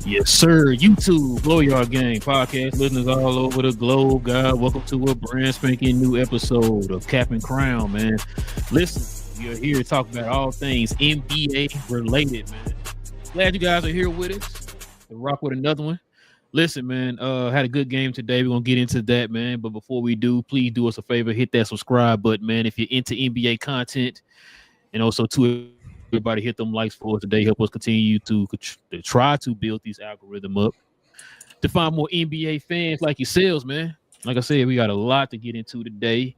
Yes, sir. YouTube, Blow Yard Gang podcast, listeners all over the globe, God. Welcome to a brand spanking new episode of Cap and Crown, man. Listen, we are here to talk about all things NBA related, man. Glad you guys are here with us to rock with another one. Listen, man, had a good game today. We're gonna get into that, man. But before we do, please do us a favor, hit that subscribe button, man. If you're into NBA content, and also to everybody, hit them likes for us today. Help us continue to try to build these algorithm up to find more NBA fans like yourselves, man. Like I said, we got a lot to get into today.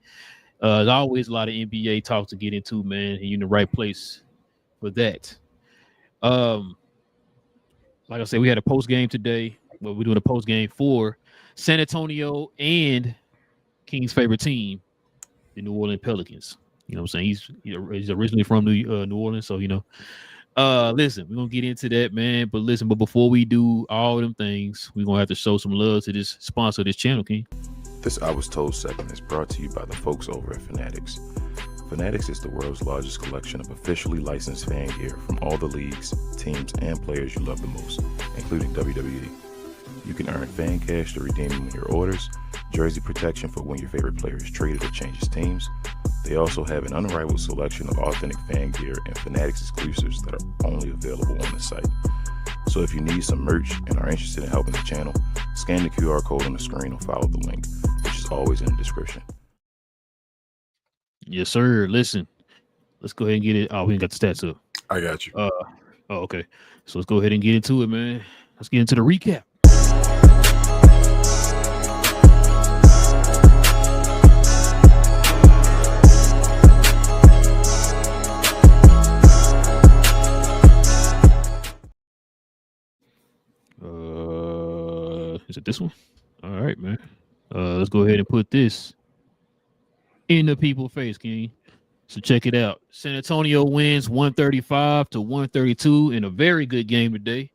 There's always a lot of NBA talk to get into, man. And you're in the right place for that. Like I said, we had a post game today. Well, we're doing a post game for San Antonio and King's favorite team, the New Orleans Pelicans. You know what I'm saying? He's originally from New Orleans, so you know. Listen, we're gonna get into that, man. But before we do all them things, we're gonna have to show some love to this sponsor of this channel, King. This I Was Told segment is brought to you by the folks over at Fanatics. Fanatics is the world's largest collection of officially licensed fan gear from all the leagues, teams, and players you love the most, including WWE. You can earn fan cash to redeem them in your orders, jersey protection for when your favorite player is traded or changes teams. They also have an unrivaled selection of authentic fan gear and Fanatics exclusives that are only available on the site. So if you need some merch and are interested in helping the channel, scan the QR code on the screen or follow the link, which is always in the description. Yes, sir. Listen, let's go ahead and get it. Oh, we ain't got the stats up. I got you. Okay. So let's go ahead and get into it, man. Let's get into the recap. Is it this one? All right, man. Let's go ahead and put this in the people's face, King. So check it out. San Antonio wins 135-132 in a very good game today.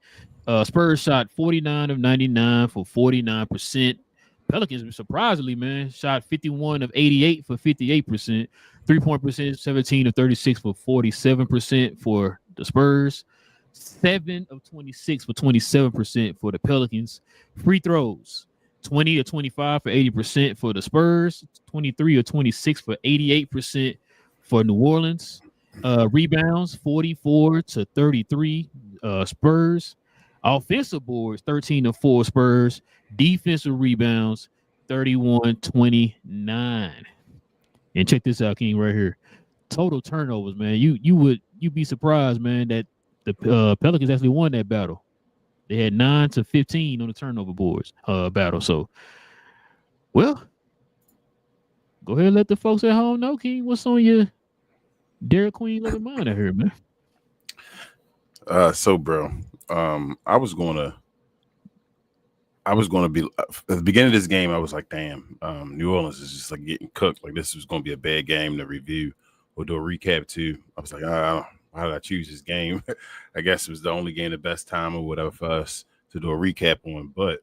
Spurs shot 49 of 99 for 49%. Pelicans, surprisingly, man, shot 51 of 88 for 58%. 3-point percentage, 17 of 36 for 47% for the Spurs. 7 of 26 for 27% for the Pelicans. Free throws, 20 of 25 for 80% for the Spurs. 23 of 26 for 88% for New Orleans. Rebounds, 44-33 Spurs. Offensive boards, 13 of 4 Spurs. Defensive rebounds, 31-29. And check this out, King, right here. Total turnovers, man. You'd be surprised, man, that the Pelicans actually won that battle. They had 9-15 on the turnover boards battle. So, well, go ahead and let the folks at home know, King, what's on your Dairy Queen loving mind out here, man. So, bro, I was gonna be at the beginning of this game. I was like, damn, New Orleans is just like getting cooked. Like this was gonna be a bad game to review or do a recap to. I was like, how did I choose this game? I guess it was the only game, the best time or whatever for us to do a recap on. But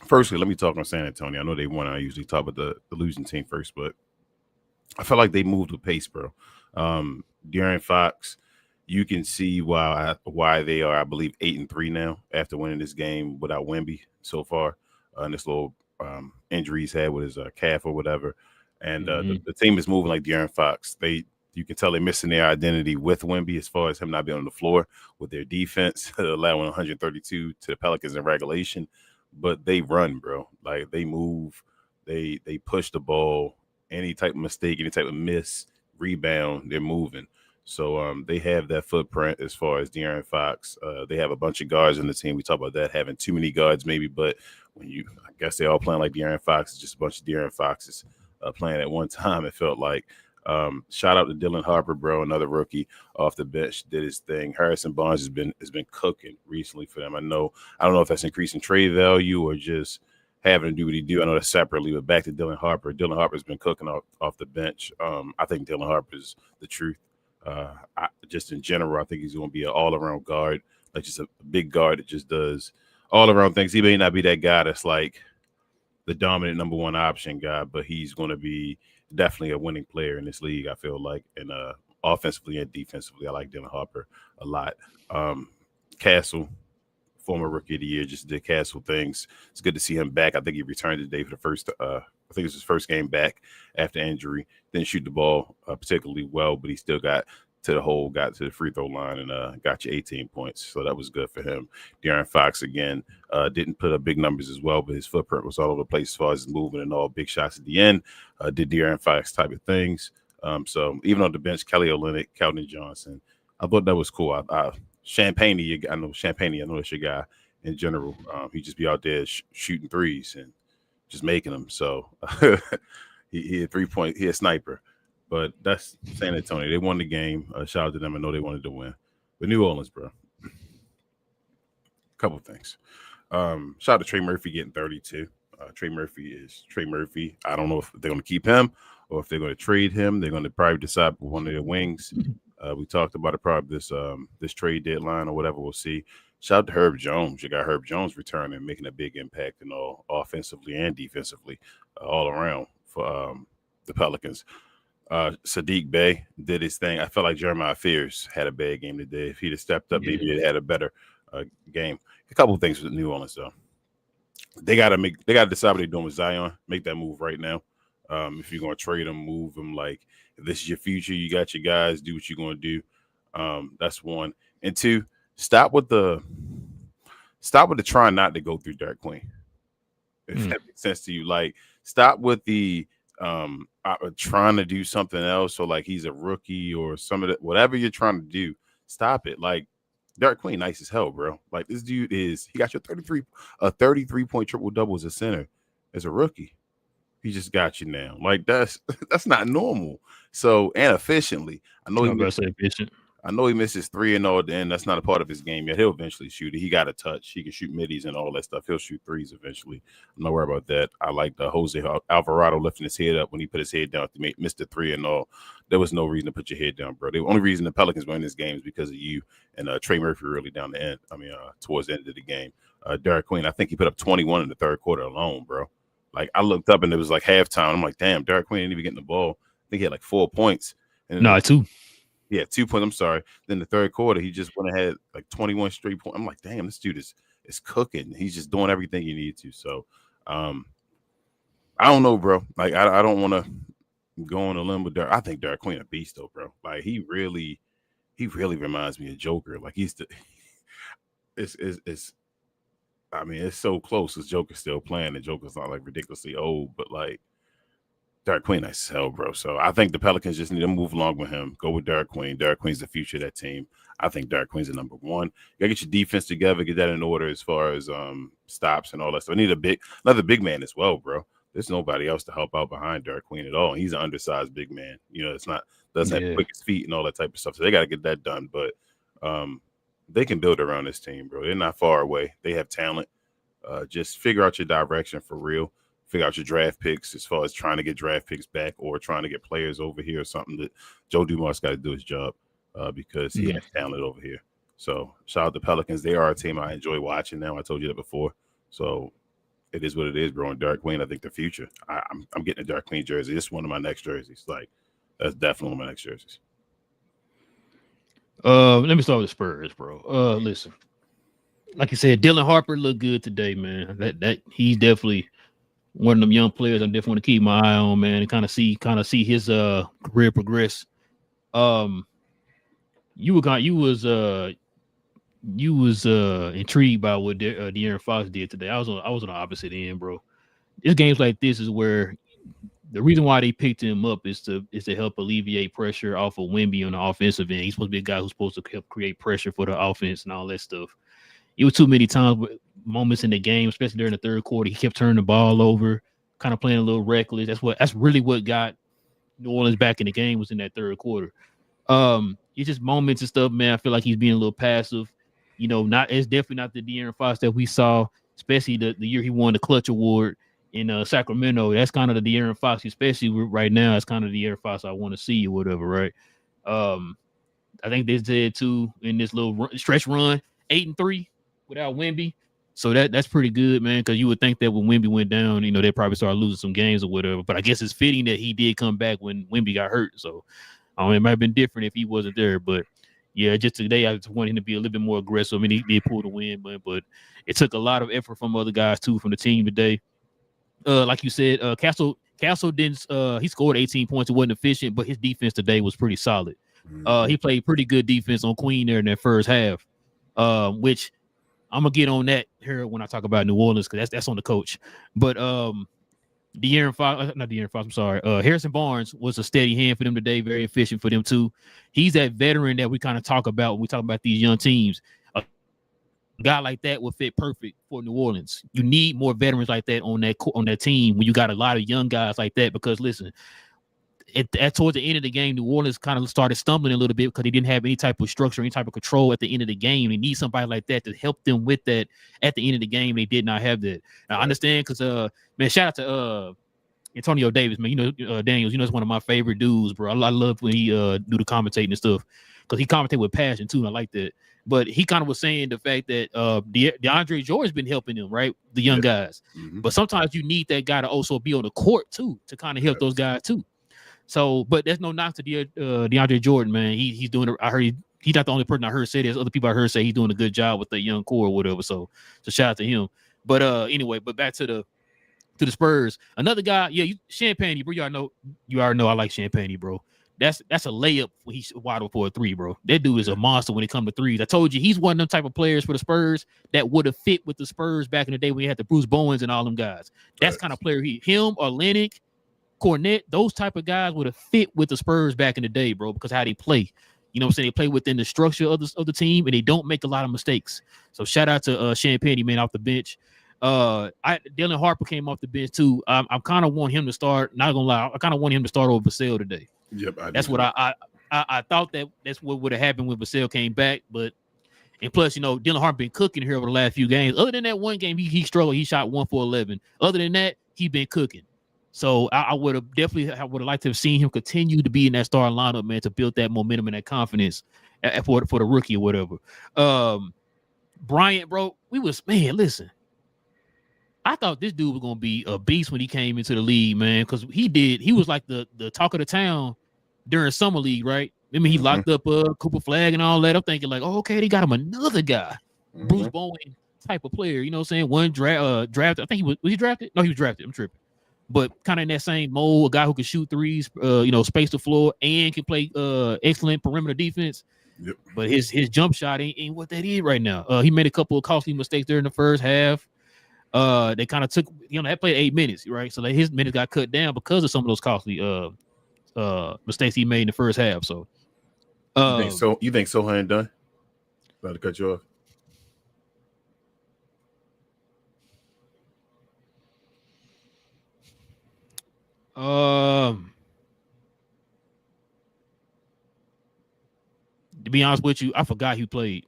firstly, let me talk on San Antonio. I know they won. I usually talk about the losing team first, but I felt like they moved with pace, bro. De'Aaron Fox, you can see why they are, I believe, 8-3 now after winning this game without Wemby so far. And this little injury he's had with his calf or whatever. And the team is moving like De'Aaron Fox. You can tell they're missing their identity with Wemby as far as him not being on the floor with their defense, allowing 132 to the Pelicans in regulation. But they run, bro. Like they move, they push the ball. Any type of mistake, any type of miss, rebound, they're moving. So they have that footprint as far as De'Aaron Fox. They have a bunch of guards in the team. We talk about that having too many guards, maybe, but I guess they all playing like De'Aaron Fox. It's just a bunch of De'Aaron Foxes playing at one time. It felt like. Shout out to Dylan Harper, bro, another rookie off the bench, did his thing. Harrison Barnes has been cooking recently for them. I don't know if that's increasing trade value or just having to do what he do. I know that separately, but back to Dylan Harper. Dylan Harper's been cooking off the bench. I think Dylan Harper's the truth. Just in general, I think he's going to be an all-around guard, like just a big guard that just does all-around things. He may not be that guy that's like the dominant number one option guy, but he's going to be definitely a winning player in this league, I feel like. And offensively and defensively, I like Dylan Harper a lot. Castle, former rookie of the year, just did Castle things. It's good to see him back. I think he returned today for the first. I think it was his first game back after injury. Didn't shoot the ball particularly well, but he still got to the hole, got to the free throw line, and got you 18 points. So that was good for him. De'Aaron Fox again didn't put up big numbers as well, but his footprint was all over the place as far as his movement and all big shots at the end. Did De'Aaron Fox type of things. So even on the bench, Kelly Olynyk, Keldon Johnson, I thought that was cool. Champagne, I know that's your guy in general. He just be out there shooting threes and just making them. So he had 3-point, he a sniper. But that's San Antonio. They won the game. Shout out to them. I know they wanted to win. But New Orleans, bro. Couple things. Shout out to Trey Murphy getting 32. Trey Murphy is Trey Murphy. I don't know if they're going to keep him or if they're going to trade him. They're going to probably decide with one of their wings. We talked about it probably this trade deadline or whatever. We'll see. Shout out to Herb Jones. You got Herb Jones returning, making a big impact in all offensively and defensively, all around for the Pelicans. Sadiq Bey did his thing. I felt like Jeremiah Fears had a bad game today. If he'd have stepped up, maybe it had a better game. A couple of things with New Orleans though. They gotta decide what they're doing with Zion. Make that move right now. If you're gonna trade him, move him. Like if this is your future, you got your guys. Do what you're gonna do. That's one. And two, stop with the trying not to go through Derek Queen. If that makes sense to you, like stop with the trying to do something else, or like he's a rookie or some of that. Whatever you're trying to do, stop it. Like Derek Queen, nice as hell, bro. Like this dude he got your 33-point triple double as a center as a rookie. He just got you now. Like that's not normal. So and efficiently, I know he misses three and all, and that's not a part of his game yet. He'll eventually shoot it. He got a touch. He can shoot middies and all that stuff. He'll shoot threes eventually. I'm not worried about that. I like the Jose Alvarado lifting his head up when he put his head down to make Mr. Three and all. There was no reason to put your head down, bro. The only reason the Pelicans were in this game is because of you and Trey Murphy really down the end. Towards the end of the game. Derek Queen, I think he put up 21 in the third quarter alone, bro. Like I looked up and it was like halftime. I'm like, damn, Derek Queen didn't even get the ball. I think he had like 4 points. No, 2. Yeah, 2 points. I'm sorry. Then the third quarter, he just went ahead like 21 straight points. I'm like, damn, this dude is cooking. He's just doing everything you need to. So, I don't know, bro. Like, I don't want to go on a limb with Derek. I think Derek Queen a beast, though, bro. Like, he really reminds me of Joker. Like, it's so close as Joker's still playing, and Joker's not like ridiculously old, but like. Derek Queen, nice as hell, bro. So I think the Pelicans just need to move along with him. Go with Derek Queen. Derek Queen's the future of that team. I think Derek Queen's the number one. You gotta get your defense together, get that in order as far as stops and all that stuff. I need another big man as well, bro. There's nobody else to help out behind Derek Queen at all. He's an undersized big man. You know, doesn't have quickest feet and all that type of stuff. So they gotta get that done. But they can build around this team, bro. They're not far away. They have talent. Just figure out your direction for real. Figure out your draft picks as far as trying to get draft picks back or trying to get players over here or something. That Joe Dumars got to do his job because he has talent over here. So shout out to Pelicans. They are a team I enjoy watching now. I told you that before. So it is what it is, bro. And Derek Queen, I think the future. I'm getting a Derek Queen jersey. It's one of my next jerseys. Like that's definitely one of my next jerseys. Let me start with the Spurs, bro. Listen, like you said, Dylan Harper looked good today, man. That he's definitely one of them young players I definitely want to keep my eye on, man, and kind of see his career progress. You was intrigued by what De'Aaron Fox did today. I was on the opposite end, bro. It's games like this is where the reason why they picked him up is to help alleviate pressure off of Wemby on the offensive end. He's supposed to be a guy who's supposed to help create pressure for the offense and all that stuff. It was too many moments in the game, especially during the third quarter. He kept turning the ball over, kind of playing a little reckless. That's really what got New Orleans back in the game was in that third quarter. It's just moments and stuff, man. I feel like he's being a little passive. You know, it's definitely not the De'Aaron Fox that we saw, especially the year he won the Clutch Award in Sacramento. That's kind of the De'Aaron Fox, especially right now. It's kind of the De'Aaron Fox I want to see or whatever, right? I think they said too in this little stretch run, 8-3. Without Wemby. So that's pretty good, man, because you would think that when Wemby went down, you know, they probably started losing some games or whatever. But I guess it's fitting that he did come back when Wemby got hurt. So it might have been different if he wasn't there. But yeah, just today I just wanted him to be a little bit more aggressive. I mean, he did pull the win, but it took a lot of effort from other guys too from the team today. Like you said, Castle didn't. He scored 18 points. It wasn't efficient, but his defense today was pretty solid. He played pretty good defense on Queen there in that first half, which I'm gonna get on that here when I talk about New Orleans because that's on the coach. But De'Aaron Fox, not De'Aaron Fox. I'm sorry. Harrison Barnes was a steady hand for them today. Very efficient for them too. He's that veteran that we kind of talk about when we talk about these young teams. A guy like that would fit perfect for New Orleans. You need more veterans like that on that team when you got a lot of young guys like that. Because listen, towards the end of the game, New Orleans kind of started stumbling a little bit because they didn't have any type of structure, any type of control at the end of the game. They need somebody like that to help them with that at the end of the game. They did not have that. I understand because, man, shout out to Antonio Davis, man. You know, Daniels, you know, it's one of my favorite dudes, bro. I love when he do the commentating and stuff because he commentate with passion too, and I like that. But he kind of was saying the fact that DeAndre Jordan's been helping them, right? The young guys. But sometimes you need that guy to also be on the court too to kind of help those guys too. So, but there's no knock to DeAndre Jordan, man. He's doing. I heard he's not the only person I heard say this. Other people I heard say he's doing a good job with the young core or whatever. So shout out to him. But anyway, but back to the Spurs. Another guy, Champagne, bro. You already know I like Champagne, bro. That's a layup when he's wide open for a three, bro. That dude is a monster when it comes to threes. I told you he's one of them type of players for the Spurs that would have fit with the Spurs back in the day when you had the Bruce Bowens and all them guys. That's kind of player him or Lennox. Cornette, those type of guys would have fit with the Spurs back in the day, bro, because how they play. You know what I'm saying? They play within the structure of the team, and they don't make a lot of mistakes. So shout out to Champagne, man, off the bench. Dylan Harper came off the bench too. I kind of want him to start. Not gonna lie, I kind of want him to start over Vassell today. Yep, that's what I thought that's what would have happened when Vassell came back, and plus, you know, Dylan Harper been cooking here over the last few games. Other than that one game, he struggled. He shot 1 for 11. Other than that, he been cooking. So I would have liked to have seen him continue to be in that starting lineup, man, to build that momentum and that confidence for the rookie or whatever. Bryant, bro, listen. I thought this dude was gonna be a beast when he came into the league, man, because he was like the talk of the town during summer league, right? I mean, he locked up Cooper Flag and all that. I'm thinking like, oh, okay, they got him another guy, Bruce Bowen type of player. You know what I'm saying? One draft. I think was he drafted? No, he was drafted. I'm tripping. But kind of in that same mold, a guy who can shoot threes, space the floor and can play excellent perimeter defense. Yep. But his jump shot ain't what that is right now. He made a couple of costly mistakes there in the first half. They kind of took, they played 8 minutes, right? So his minutes got cut down because of some of those costly mistakes he made in the first half. So, you think Sohan done? About to cut you off. To be honest with you, I forgot he played.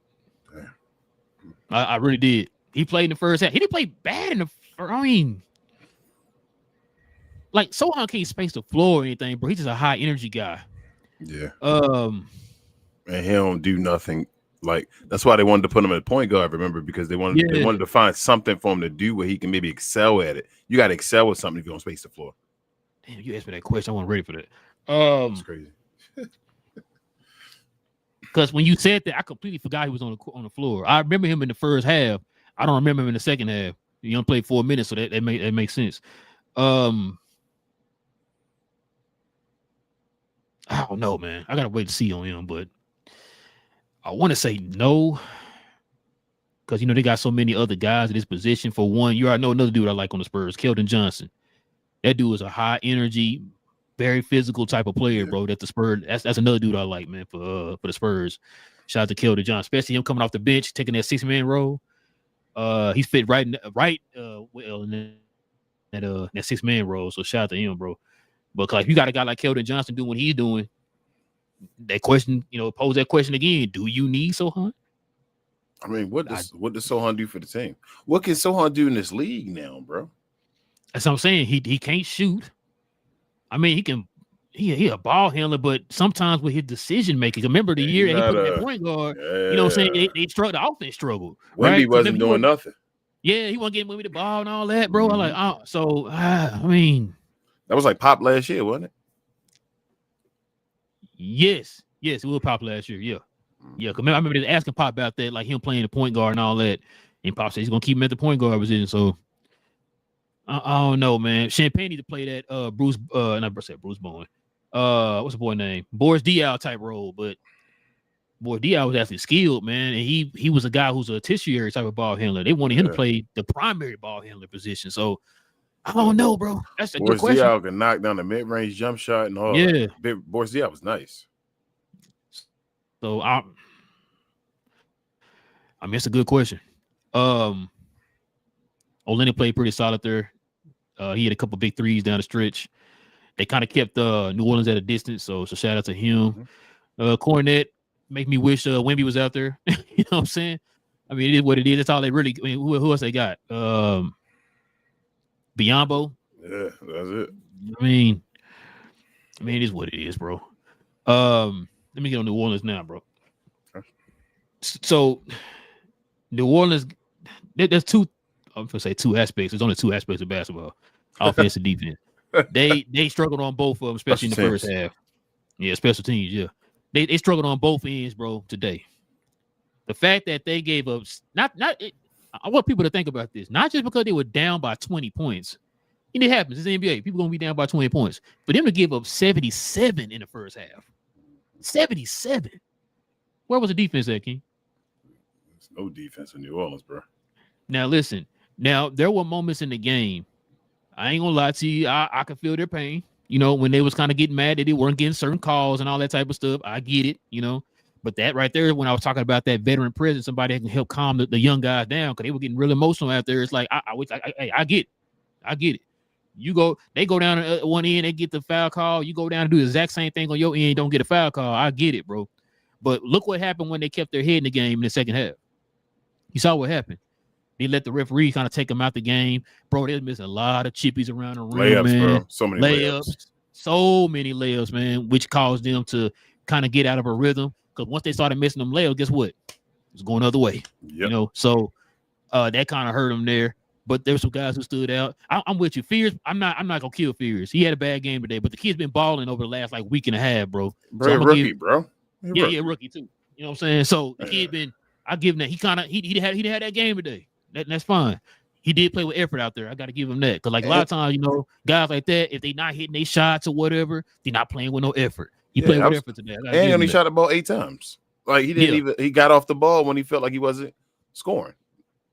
I really did. He played in the first half. He didn't play bad in the first. I mean, like Sohan can't space the floor or anything, bro. He's just a high energy guy. Yeah. And he don't do nothing. Like that's why they wanted to put him at point guard. Remember, because they wanted to find something for him to do where he can maybe excel at it. You got to excel with something if you don't space the floor. Damn, you asked me that question. I wasn't ready for that. That's crazy. Because when you said that, I completely forgot he was on the floor. I remember him in the first half. I don't remember him in the second half. He only played 4 minutes, so that makes sense. I don't know, man. I gotta wait to see on him, but I want to say no, because they got so many other guys at this position. For one, you already know another dude I like on the Spurs, Keldon Johnson. That dude is a high energy, very physical type of player, bro. That the Spurs. That's another dude I like, man, for the Spurs. Shout out to Keldon Johnson, especially him coming off the bench, taking that 6-man role. He's fit right well in that 6-man role. So shout out to him, bro. But like you got a guy like Keldon Johnson doing what he's doing. That question, pose that question again. Do you need Sohan? I mean, what does Sohan do for the team? What can Sohan do in this league now, bro? That's what I'm saying. He can't shoot. I mean, he a ball handler, but sometimes with his decision making. Remember the year he put that point guard, you know what I'm saying? They struggled, the offense struggled. Wemby wasn't doing nothing. Yeah, he wasn't getting Wemby the ball and all that, bro. I'm like, I mean. That was like Pop last year, wasn't it? Yes, it was Pop last year, yeah. Yeah, because I remember they asking Pop about that, like him playing the point guard and all that. And Pop said he's gonna keep him at the point guard position. So I don't know, man. Champagne need to play that Bruce Bruce Bowen. What's the boy name? Boris Diaw type role, but boy, Diaw was actually skilled, man, and he was a guy who's a tertiary type of ball handler. They wanted him to play the primary ball handler position. So I don't know, bro. That's a good question. Boris Diaw can knock down the mid-range jump shot and all. Yeah, Boris Diaw was nice. So I mean, it's a good question. Olenek played pretty solid there. He had a couple big threes down the stretch. They kind of kept New Orleans at a distance, so shout out to him. Cornette make me wish Wemby was out there. You know what I'm saying? I mean, it is what it is. That's all they really. I mean, who else they got? Biombo. Yeah, that's it. I mean, it is what it is, bro. Let me get on New Orleans now, bro. So, New Orleans, there's two. I'm gonna say two aspects. There's only two aspects of basketball: offense and defense. They struggled on both of them, especially in the first half. Yeah, special teams. Yeah, they struggled on both ends, bro. Today, the fact that they gave up I want people to think about this. Not just because they were down by 20 points. And it happens. It's the NBA. People gonna be down by 20 points. For them to give up 77 in the first half. 77. Where was the defense at, King? There's no defense in New Orleans, bro. Now listen. Now there were moments in the game. I ain't gonna lie to you. I could feel their pain. You know, when they was kind of getting mad that they weren't getting certain calls and all that type of stuff. I get it, you know. But that right there, when I was talking about that veteran presence, somebody that can help calm the young guys down because they were getting real emotional out there. It's like I get it. They go down at one end, they get the foul call. You go down and do the exact same thing on your end, don't get a foul call. I get it, bro. But look what happened when they kept their head in the game in the second half. You saw what happened. They let the referee kind of take them out the game. Bro, they're missing a lot of chippies around the rim, man. Bro. So many layups. So many layups, man, which caused them to kind of get out of a rhythm. Because once they started missing them layups, guess what? It's going the other way. Yep. You know, so that kind of hurt them there. But there's some guys who stood out. I'm with you. Fears, I'm not gonna kill Fears. He had a bad game today, but the kid's been balling over the last like week and a half, bro. So rookie, bro. Yeah, rookie too. You know what I'm saying? So the kid been, I give him that. He had that game today. That's fine. He did play with effort out there. I got to give him that. Because like a lot of times, you know, guys like that, if they not hitting their shots or whatever, they're not playing with no effort. He played with effort today. And he only shot the ball 8 times. Like he didn't even. He got off the ball when he felt like he wasn't scoring.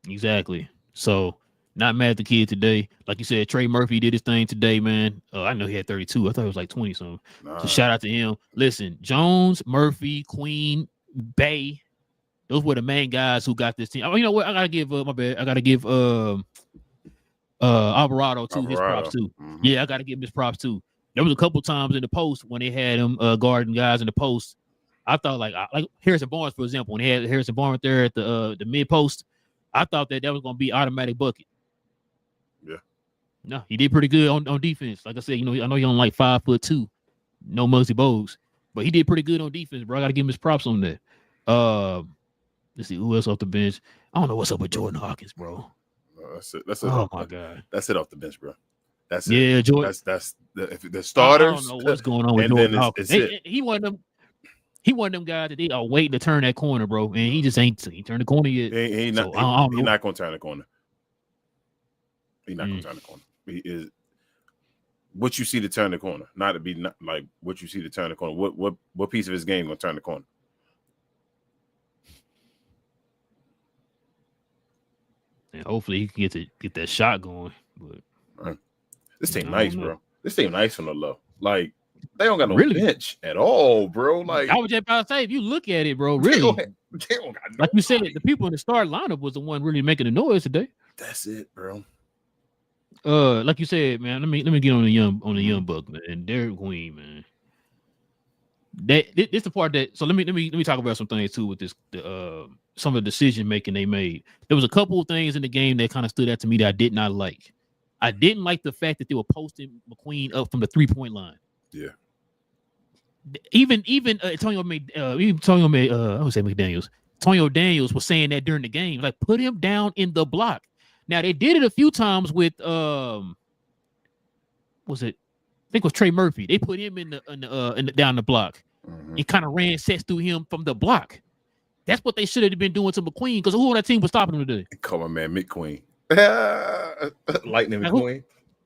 Exactly. So not mad at the kid today. Like you said, Trey Murphy did his thing today, man. I know he had 32. I thought it was like 20 something. So shout out to him. Listen, Jones, Murphy, Queen, Bay. Those were the main guys who got this team. Oh, you know what? I gotta give Alvarado too his props too. Mm-hmm. Yeah, I gotta give him his props too. There was a couple times in the post when they had him guarding guys in the post. I thought like Harrison Barnes, for example, when they had Harrison Barnes there at the mid post, I thought that was gonna be automatic bucket. Yeah. No, he did pretty good on defense. Like I said, you know, I know he's on like 5'2", no Muggsy Bogues, but he did pretty good on defense, bro. I gotta give him his props on that. Let's see who else off the bench. I don't know what's up with Jordan Hawkins, bro. That's it. Oh my god, that's it off the bench, bro. That's it. Yeah, Jordan. That's the starters. I don't know what's going on with Jordan Hawkins. He one of them guys that they are waiting to turn that corner, bro, and he just ain't turned the corner yet. He's not going to turn the corner. He's not going to turn the corner. He is what you see to turn the corner, not to be like what you see to turn the corner. What piece of his game going to turn the corner? And hopefully he can get that shot going. But this team nice, bro. This team nice from the low. Like they don't got no bench at all, bro. Like I was just about to say, if you look at it, bro, really, they don't got like you said, the people in the start lineup was the one really making the noise today. That's it, bro. Like you said, man. Let me get on the young buck, man. Derek Queen, man. This the part that. So let me talk about some things too with this. Some of the decision making they made. There was a couple of things in the game that kind of stood out to me that I did not like. I didn't like the fact that they were posting McQueen up from the 3-point line. Yeah. Even Antonio McDaniels. Antonio Daniels was saying that during the game, like put him down in the block. Now they did it a few times with was it? I think it was Trey Murphy. They put him in the down the block. Mm-hmm. It kind of ran sets through him from the block. That's what they should have been doing to McQueen. Because who on that team was stopping him today? Come on, man, McQueen. Lightning McQueen.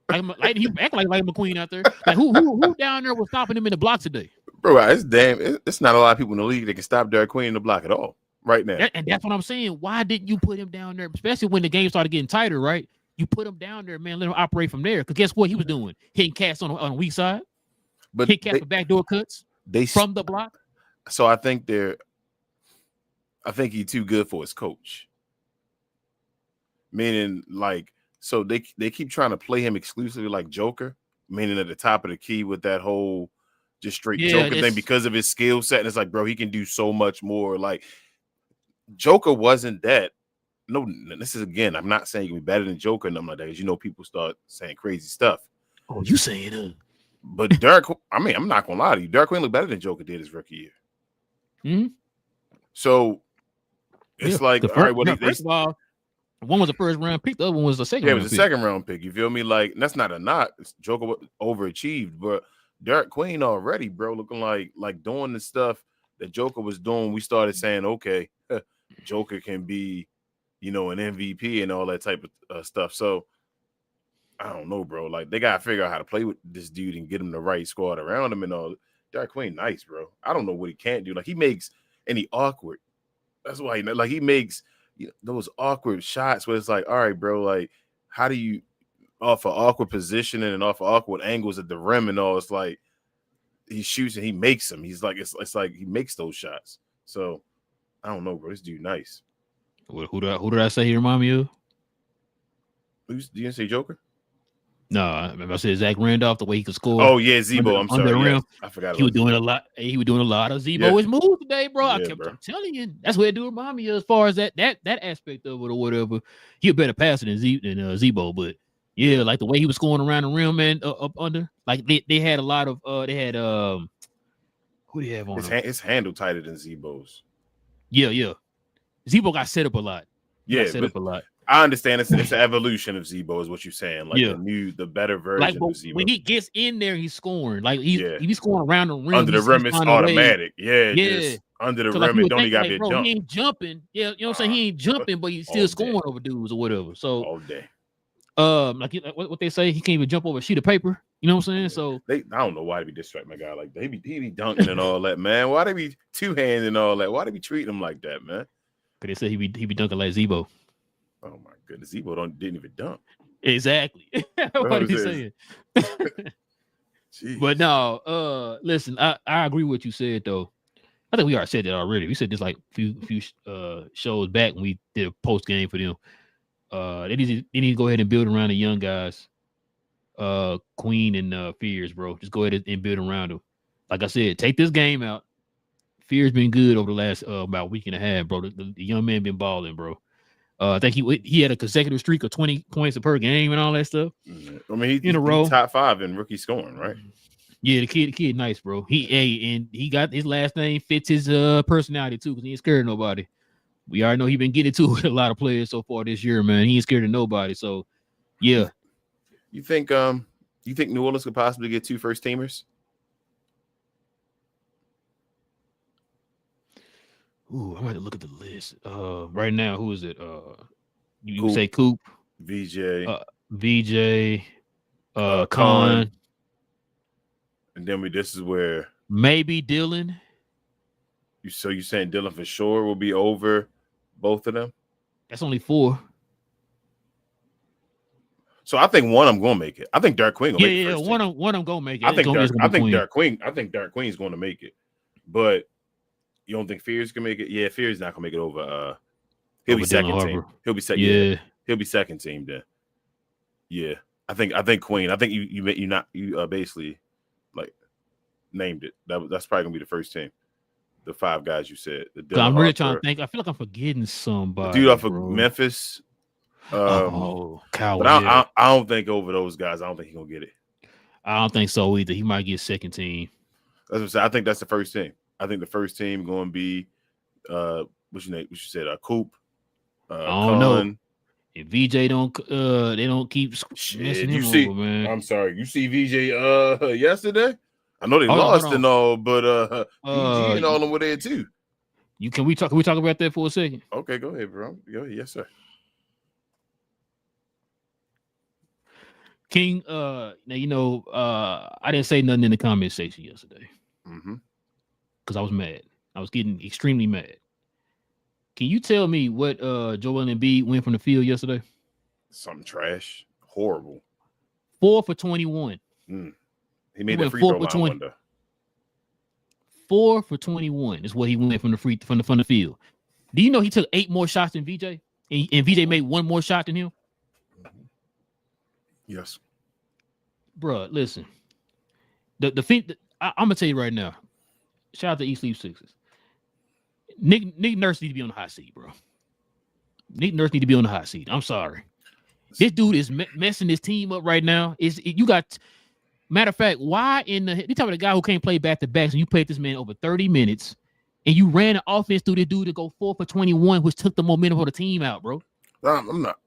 Like he acting like McQueen out there. Like who down there was stopping him in the block today? Bro, it's not a lot of people in the league that can stop Derek Queen in the block at all right now. And that's what I'm saying. Why didn't you put him down there, especially when the game started getting tighter, right? You put him down there, man, let him operate from there. Because guess what he was doing? Hitting cats on the weak side. But hit cats for backdoor cuts from the block. So I think he's too good for his coach. Meaning, like, so they keep trying to play him exclusively like Joker, meaning at the top of the key with that whole just straight Joker thing because of his skill set. And it's like, bro, he can do so much more. Like, Joker wasn't that. No, this is, again, I'm not saying he can be better than Joker and nothing like that. Because, people start saying crazy stuff. Oh, you saying it? But Derek, I'm not going to lie to you. Derek Queen looked better than Joker did his rookie year. Mm-hmm. So, it's like, all right, well, first of all, one was a first round pick, the other one was a second round pick. Yeah, it was a second round pick. You feel me? Like, that's not a knock. Joker overachieved, but Derek Queen already, bro, looking like doing the stuff that Joker was doing. We started saying, okay, Joker can be, an MVP and all that type of stuff. So, I don't know, bro. Like, they got to figure out how to play with this dude and get him the right squad around him and all. Derek Queen, nice, bro. I don't know what he can't do. Like, he makes any awkward. That's why, he makes those awkward shots where it's like, all right, bro, like, how do you off of awkward positioning and off of awkward angles at the rim and all? It's like he shoots and he makes them. He's like, it's like he makes those shots. So I don't know, bro. This dude nice. Who did I say he remind me of? You didn't say Joker? No, I said Zach Randolph, the way he could score. Oh yeah, Zebo. I'm sorry. Yes, I forgot. He was doing a lot. He was doing a lot of Zebo his moves today, bro. I'm telling you, that's what it do remind me of as far as that aspect of it or whatever. He a better passer than Zebo, but yeah, like the way he was scoring around the rim, man, up under. Like they had a lot of who do you have on? His handle tighter than Zebo's. Yeah. Zebo got set up a lot. I understand it's an evolution of Zebo, is what you're saying. Like the better version of Zebo. When he gets in there, he's scoring. Like he's scoring around the rim. Under the rim, it's automatic. Just under the rim, it don't even got to be a jump. He ain't jumping. Yeah, you know what I'm saying? He ain't jumping, but he's still scoring over dudes or whatever. So all day. Like what they say, he can't even jump over a sheet of paper. You know what I'm saying? So I don't know why they be disrespecting my guy like that. He be dunking and all that, man. Why they be two-handed and all that? Why they be treating him like that, man? Because they say he be dunking like Zebo. Oh my goodness, Zebo didn't even dunk. Exactly. What are you saying? But no, listen, I agree with what you said though. I think we already said that already. We said this like few shows back when we did a post game for them. They need to go ahead and build around the young guys. Queen and Fears, bro. Just go ahead and build around them. Like I said, take this game out. Fears been good over the last about a week and a half, bro. The young man been balling, bro. I think he had a consecutive streak of 20 points per game and all that stuff. I mean, he's in a row, top 5 in rookie scoring, right? Yeah, the kid, nice, bro. He got his last name fits his personality too, because he ain't scared of nobody. We already know he been getting to with a lot of players so far this year, man. He ain't scared of nobody. So, yeah. You think New Orleans could possibly get 2 first teamers? Ooh, I'm going to look at the list. Right now, who is it? You say Coop, VJ, Con, and then this is where maybe Dylan. You saying Dylan for sure will be over both of them? That's only 4. So I think one of them gonna make it. I think Derek Queen. One of them gonna make it. I think Derek Queen's gonna make it, but. You don't think Fears can make it? Yeah, Fears not gonna make it over. He'll be second team. He'll be second. Yeah, he'll be second team then. Yeah, I think Queen. I think you basically like named it. That's probably gonna be the first team. The 5 guys you said. I'm really trying to think. I feel like I'm forgetting somebody. The dude off of Memphis. Kyle. But I don't think over those guys. I don't think he's gonna get it. I don't think so either. He might get second team. That's what I'm saying. I think that's the first team. I think the first team going to be what's your name? What you said? Coop. I don't know. If VJ don't they don't keep messing him over, man. I'm sorry. You see VJ yesterday? I know they lost and all, but VG and all them were there too. Can we talk about that for a second? Okay, go ahead, bro. Go ahead. Yes, sir. King, now I didn't say nothing in the comment section yesterday because I was mad. I was getting extremely mad. Can you tell me what Joel Embiid went from the field yesterday? Something trash, horrible. 4 for 21. He made the free throw line one day. 4 for 21 is what he went from the field. Do you know he took 8 more shots than VJ, and VJ made 1 more shot than him? Yes, bro. Listen, I'm gonna tell you right now. Shout out to East Sleep Sixers. Nick Nurse need to be on the hot seat, bro. Nick Nurse need to be on the hot seat. I'm sorry. This dude is messing his team up right now. Matter of fact, why you talking about a guy who can't play back to backs and you played this man over 30 minutes and you ran an offense through this dude to go 4 for 21, which took the momentum of the team out, bro. I'm not.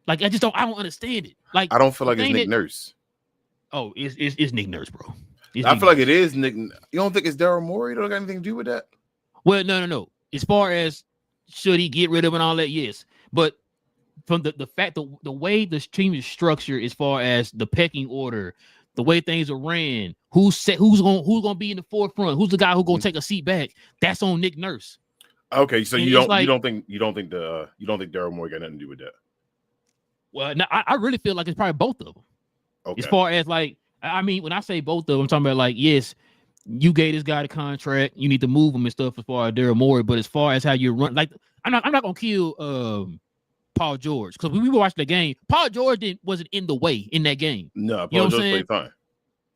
Like I don't understand it. Like I don't feel like it's Nick Nurse. Oh, it's Nick Nurse, bro. I feel like it is Nick. You don't think it's Daryl Morey? Don't got anything to do with that? Well, no. As far as should he get rid of and all that, yes. But from the fact the way the team is structured, as far as the pecking order, the way things are ran, who's gonna be in the forefront, who's the guy who's gonna take a seat back, that's on Nick Nurse. Okay, so you don't think Daryl Morey got nothing to do with that? Well, no, I really feel like it's probably both of them. Okay. As far as like, I mean, when I say both of them, I'm talking about like, yes, you gave this guy the contract, you need to move him and stuff as far as Daryl Morey, but as far as how you run, like, I'm not gonna kill Paul George because when we were watching the game, Paul George wasn't in the way in that game. No, Paul George played fine.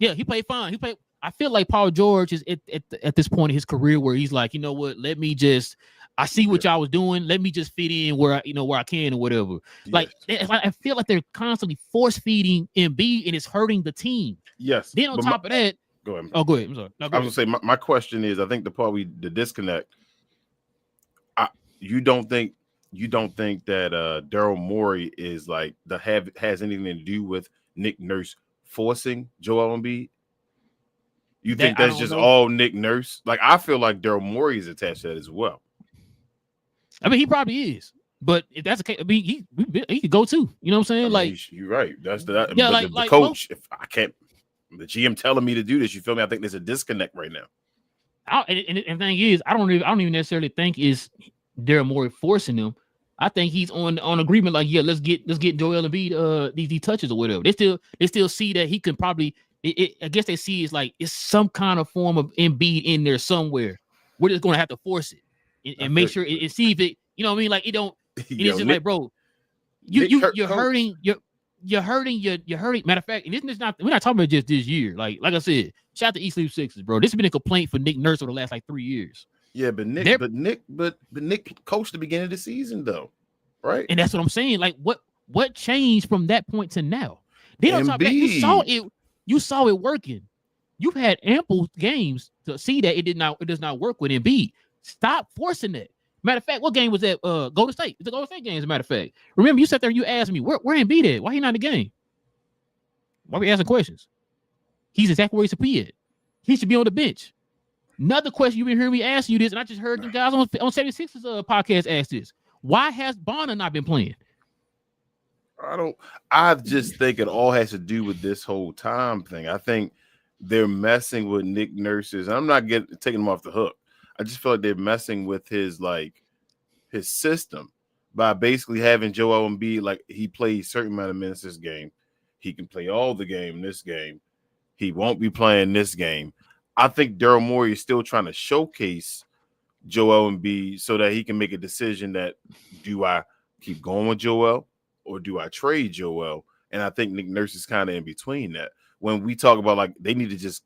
Yeah, he played fine. I feel like Paul George is at this point in his career where he's like, you know what? Let me just. I see what y'all was doing. Let me just fit in where I can or whatever. Yes. Like I feel like they're constantly force feeding Embiid and it's hurting the team. Yes. Then on top of that, go ahead. Oh, go ahead. I'm sorry. No, I was gonna say my question is, I think the disconnect. You don't think that Daryl Morey is like has anything to do with Nick Nurse forcing Joel Embiid? You think that's just all Nick Nurse? Like I feel like Daryl Morey is attached to that as well. I mean, he probably is, but if that's the case, I mean, he could go too. You know what I'm saying? Like you're right. That's the coach. If I can't, the GM telling me to do this. You feel me? I think there's a disconnect right now. And the thing is, I don't even necessarily think is Daryl Morey forcing him. I think he's on agreement. Like, yeah, let's get Joel Embiid these touches or whatever. They still see that he can probably. I guess they see it's some kind of form of Embiid in there somewhere. We're just going to have to force it. And make sure and see if it, you know what I mean? Like it don't. It's just Nick, like, bro, you're hurting. You're hurting. Matter of fact, and this is not. We're not talking about just this year. Like I said, shout out to East Sleep Sixers, bro. This has been a complaint for Nick Nurse over the last 3 years. Yeah, but Nick coached the beginning of the season though, right? And that's what I'm saying. Like what changed from that point to now? They don't talk about. You saw it working. You've had ample games to see that it does not work with Embiid. Stop forcing it. Matter of fact, what game was that? Golden State. It's the Golden State game, as a matter of fact. Remember, you sat there and you asked me, where Embiid at? Why he not in the game? Why are we asking questions? He's exactly where he should be at. He should be on the bench. Another question you've been hearing me ask you this, and I just heard the guys on 76ers podcast ask this. Why has Bonner not been playing? I just think it all has to do with this whole time thing. I think they're messing with Nick Nurse's. I'm not taking him off the hook. I just feel like they're messing with his system by basically having Joel Embiid, like he plays a certain amount of minutes this game. He can play all the game this game. He won't be playing this game. I think Daryl Morey is still trying to showcase Joel Embiid so that he can make a decision that do I keep going with Joel or do I trade Joel? And I think Nick Nurse is kind of in between that. When we talk about like they need to just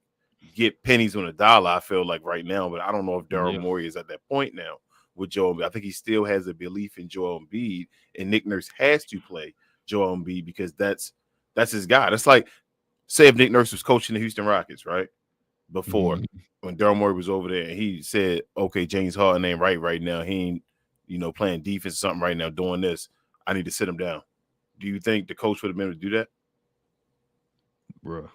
get pennies on a dollar, I feel like right now, but I don't know if Daryl Morey is at that point now with Joel Embiid. I think he still has a belief in Joel Embiid, and Nick Nurse has to play Joel Embiid because that's his guy. That's like, say if Nick Nurse was coaching the Houston Rockets, right? Before when Daryl Morey was over there and he said, okay, James Harden ain't right now. He ain't, playing defense or something right now, doing this. I need to sit him down. Do you think the coach would have been able to do that? Bro.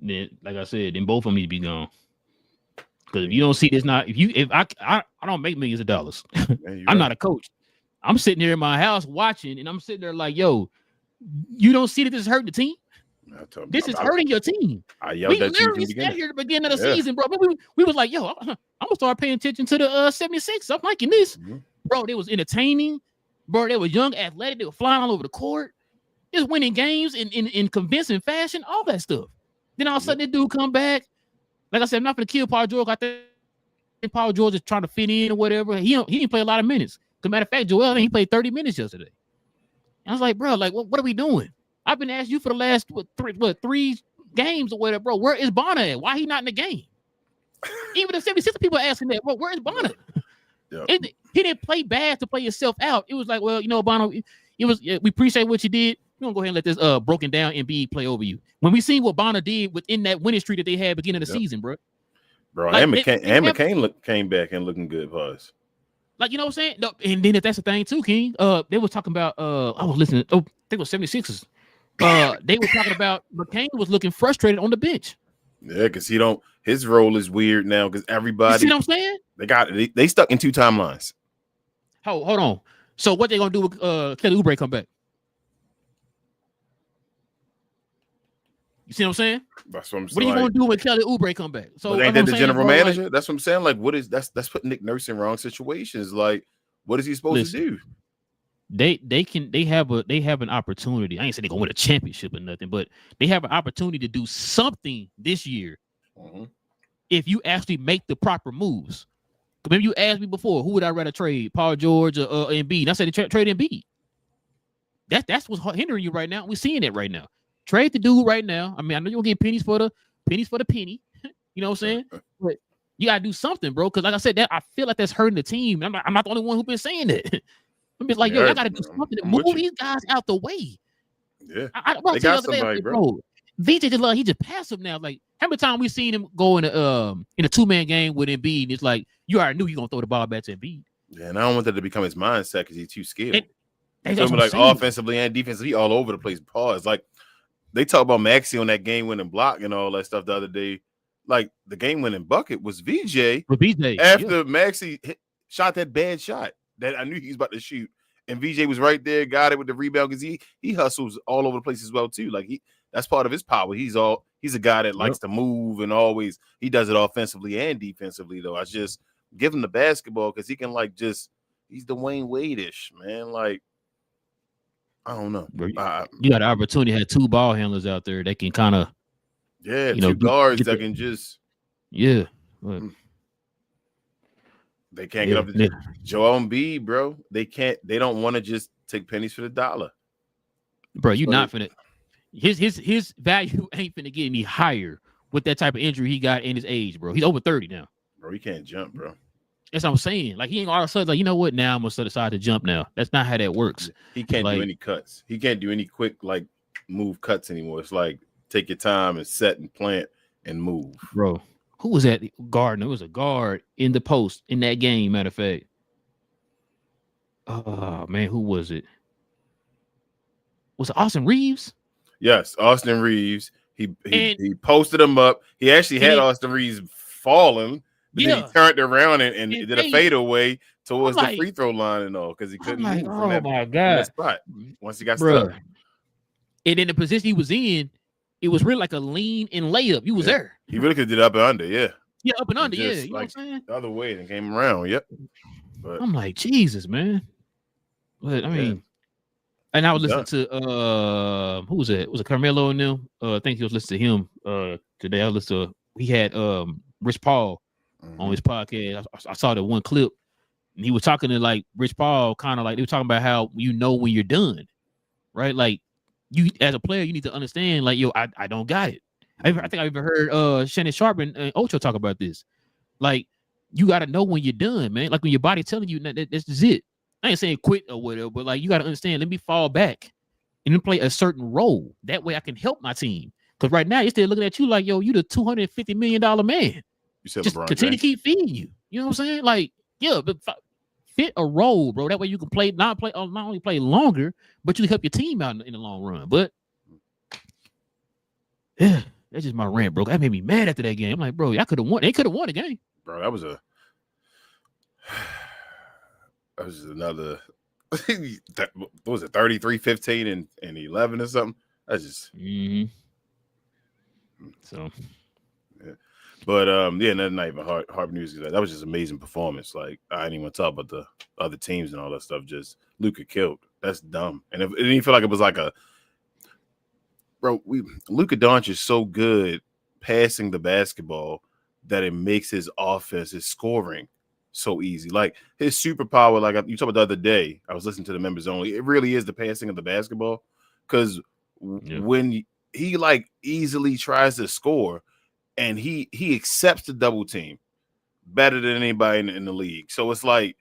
Then, like I said, then both of them need to be gone. Because if you don't see this, if I don't make millions of dollars, Man, I'm not a coach. I'm sitting there in my house watching, and I'm sitting there like, yo, you don't see that this is hurting the team. This is hurting your team. I yelled we at you literally sat here at the beginning of the season, bro. We was like, yo, I'm gonna start paying attention to the 76. I'm liking this, bro. They was entertaining, bro. They were young, athletic. They were flying all over the court. Just winning games in convincing fashion, all that stuff. Then all of a sudden, this dude come back. Like I said, I'm not gonna kill Paul George. I think Paul George is trying to fit in or whatever. He didn't play a lot of minutes. As a matter of fact, Joel, he played 30 minutes yesterday. And I was like, bro, like, what are we doing? I've been asking you for the last three games or whatever, bro. Where is Bonner at? Why he not in the game? Even the 76 people are asking that, bro. Where is Bonner? Yep. He didn't play bad to play himself out. It was like, well, you know, Bonner, we appreciate what you did. We're gonna go ahead and let this broken down Embiid play over you. When we seen what Bonner did within that winning streak that they had beginning of the season, bro. Like, and McCain came back and looking good for us. Like, you know what I'm saying? No, and then if that's the thing too, King. They were talking about I was listening. I think it was 76ers. They were talking about McCain was looking frustrated on the bench. Yeah, because his role is weird now because everybody. You see what I'm saying? They stuck in two timelines. Hold on. So what they gonna do with Kelly Oubre come back? You see what I'm saying? That's what I'm saying. What are you gonna do when Kelly Oubre come back? So ain't that the general manager? That's what I'm saying. Like, that's putting Nick Nurse in wrong situations. Like, what is he supposed to do? They have an opportunity. I ain't saying they're gonna win a championship or nothing, but they have an opportunity to do something this year if you actually make the proper moves. Maybe you asked me before, who would I rather trade, Paul George or Embiid? And I said trade Embiid. That's what's hindering you right now. We're seeing it right now. Trade the dude right now. I mean, I know you'll get pennies for the penny. You know what I'm saying? But you gotta do something, bro. Because like I said, I feel like that's hurting the team. I'm not the only one who's been saying that. I'm just like, yo, I gotta do something to move these guys out the way. Yeah, they got somebody, bro. VJ he just passive now. Like, how many times we seen him go in a two-man game with Embiid? And it's like you already knew you gonna throw the ball back to Embiid. Yeah, and I don't want that to become his mindset because he's too scared. So like offensively and defensively, he all over the place. Pause. Like they talk about Maxey on that game-winning block and all that stuff the other day. Like the game-winning bucket was VJ. After Maxey shot that bad shot that I knew he was about to shoot, and VJ was right there, got it with the rebound because he hustles all over the place as well too. Like that's part of his power. He's a guy that likes to move and always he does it offensively and defensively though. I just give him the basketball because he can he's Dwayne Wade-ish, man. Like I don't know. You got an opportunity to have two ball handlers out there that can kind of two guards that can just they can't get up to Joel Embiid, bro. They don't want to just take pennies for the dollar. Bro, you're not finna his value ain't finna get any higher with that type of injury he got in his age, bro. He's over 30 now. Bro, he can't jump, bro. That's what I'm saying. Like he ain't all of a sudden like, you know what? Now I'm gonna set aside to jump now. That's not how that works. He can't do any cuts. He can't do any quick move cuts anymore. It's like take your time and set and plant and move. Bro, who was that guard? It was a guard in the post in that game, matter of fact. Oh man, who was it? Was it Austin Reeves? Yes, Austin Reeves. He posted him up. He actually had Austin Reeves falling, but then he turned around and did a fadeaway towards the free throw line and all because he couldn't move from that spot once he got stuck. And in the position he was in, it was really like a lean and layup. You was there. He really could have did up and under, Yeah, up and under, you know what I'm saying? The other way and came around, But I'm like, Jesus, man. But I mean, and I was listening to who was it? Was it Carmelo and them? I think he was listening to him today. I listened to he had Rich Paul on his podcast. I saw that one clip, and he was talking to Rich Paul, kind of like they were talking about how you know when you're done, right? Like you as a player, you need to understand, like, yo, I don't got it. I think I even heard Shannon Sharp and Ocho talk about this. Like, you got to know when you're done, man. Like when your body telling you that this is it. I ain't saying quit or whatever, but like you got to understand. Let me fall back and then play a certain role. That way I can help my team. Because right now, you're still looking at you like, yo, you the $250 million man. You said just LeBron continue to keep feeding you. You know what I'm saying? Like, but fit a role, bro. That way you can not only play longer, but you can help your team out in the long run. But that's just my rant, bro. That made me mad after that game. I'm like, bro, I could have won. They could have won the game. bro, that was another. What was it? 33, 15, and 11 or something. That's just. Mm-hmm. So. Yeah. But yeah, that's not even hard news. That was just amazing performance. Like I didn't even talk about the other teams and all that stuff. Just Luka killed. That's dumb. And it didn't feel like it was like a Luka Doncic is so good passing the basketball that it makes his offense, his scoring, so easy. Like his superpower, like you talked about the other day, I was listening to the members only. It really is the passing of the basketball, because when he like easily tries to score, and he accepts the double team better than anybody in the league. So it's like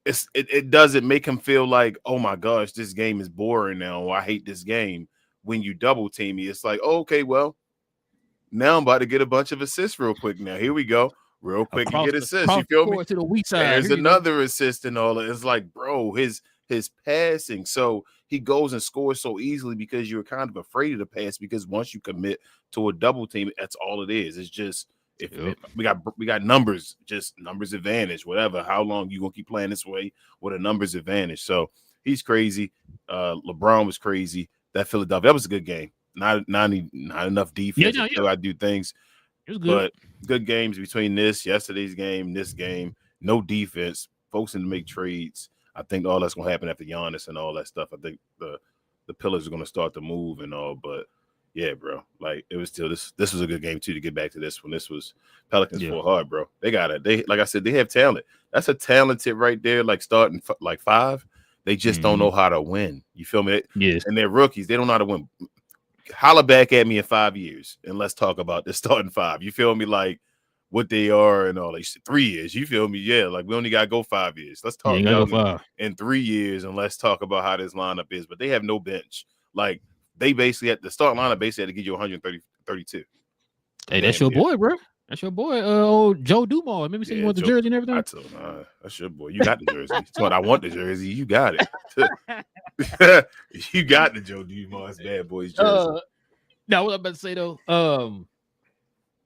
it doesn't make him feel like, oh my gosh, this game is boring now, or I hate this game. When you double team me, it's like, oh, okay, well, now I'm about to get a bunch of assists real quick. Now here we go, real quick, and get assists. You feel me? To the weak side. There's another assist and all that. It's like, bro, his passing. So he goes and scores so easily because you're kind of afraid of the pass, because once you commit to a double team, that's all it is. It's just if we got numbers, just numbers advantage, whatever. How long you gonna keep playing this way with a numbers advantage? So he's crazy. LeBron was crazy. That Philadelphia, that was a good game. Not enough defense. Yeah. I do things. It was good. But good games between yesterday's game, this game. No defense. Folks to make trades. I think all that's going to happen after Giannis and all that stuff. I think the pillars are going to start to move and all. But, yeah, bro, like it was still this was a good game, too, to get back to this one. This was Pelicans fought hard, bro. They got it. They, like I said, they have talent. That's a talented right there, like starting like five. They just don't know how to win. You feel me? Yes. And they're rookies. They don't know how to win. Holla back at me in 5 years, and let's talk about the starting five. You feel me? Like what they are and all. Like 3 years. You feel me? Yeah. Like we only got to go 5 years. Let's talk in 3 years, and let's talk about how this lineup is. But they have no bench. Like they basically at the start lineup basically had to give you 130, 32. Hey, that's your boy, bro. That's your boy, old Joe Dumars. Remember saying you want the jersey and everything? I told him, that's your boy. You got the jersey. That's what I want, the jersey. You got it. You got the Joe Dumars bad boys jersey. Now, what I'm about to say though,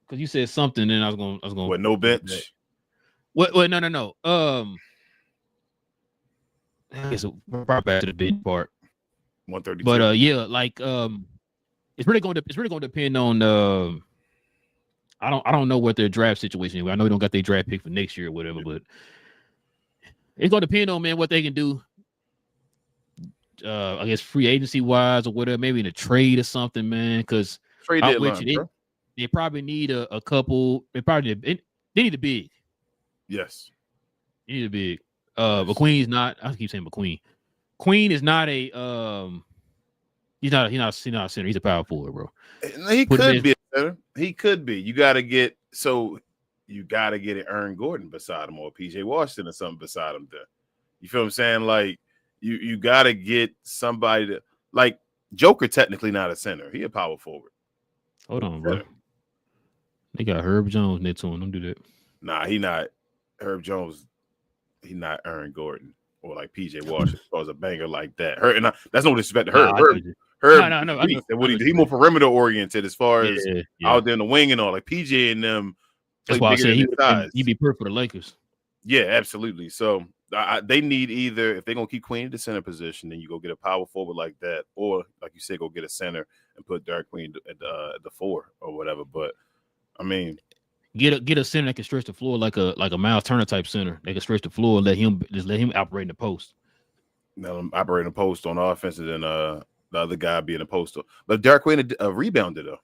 because you said something, and I was going. What? No bench. What? No. It's brought back to the bench part. 132. But yeah, like it's really going to depend on I don't know what their draft situation is. I know they don't got their draft pick for next year or whatever, but it's going to depend on, man, what they can do. I guess free agency wise or whatever, maybe in a trade or something, man. Because they probably need a couple. They need a big. Yes, they need a big. McQueen's not. I keep saying McQueen. Queen is not a. He's not a center. He's a power forward, bro. He could be a center. He could be. You got to get an Aaron Gordon beside him, or PJ Washington or something beside him. There, you feel what I'm saying? Like you got to get somebody to, like Joker. Technically not a center. He a power forward. Hold on, bro. They got Herb Jones next to him. Don't do that. Nah, he not Herb Jones. He not Aaron Gordon or like PJ Washington. Was a banger like that. That's no disrespect to Herb. Herb, no. He more perimeter oriented as far as out there in the wing and all. Like PJ and them. That's why I said he'd be perfect for the Lakers. Yeah, absolutely. So they need either, if they're gonna keep Queen at the center position, then you go get a power forward like that, or like you said, go get a center and put Derek Queen at the 4 or whatever. But I mean, get a center that can stretch the floor like a Miles Turner type center. They can stretch the floor and let him operate in the post. Now operate in the post on offense, and then the other guy being a poster. But Derek Queen rebounded though.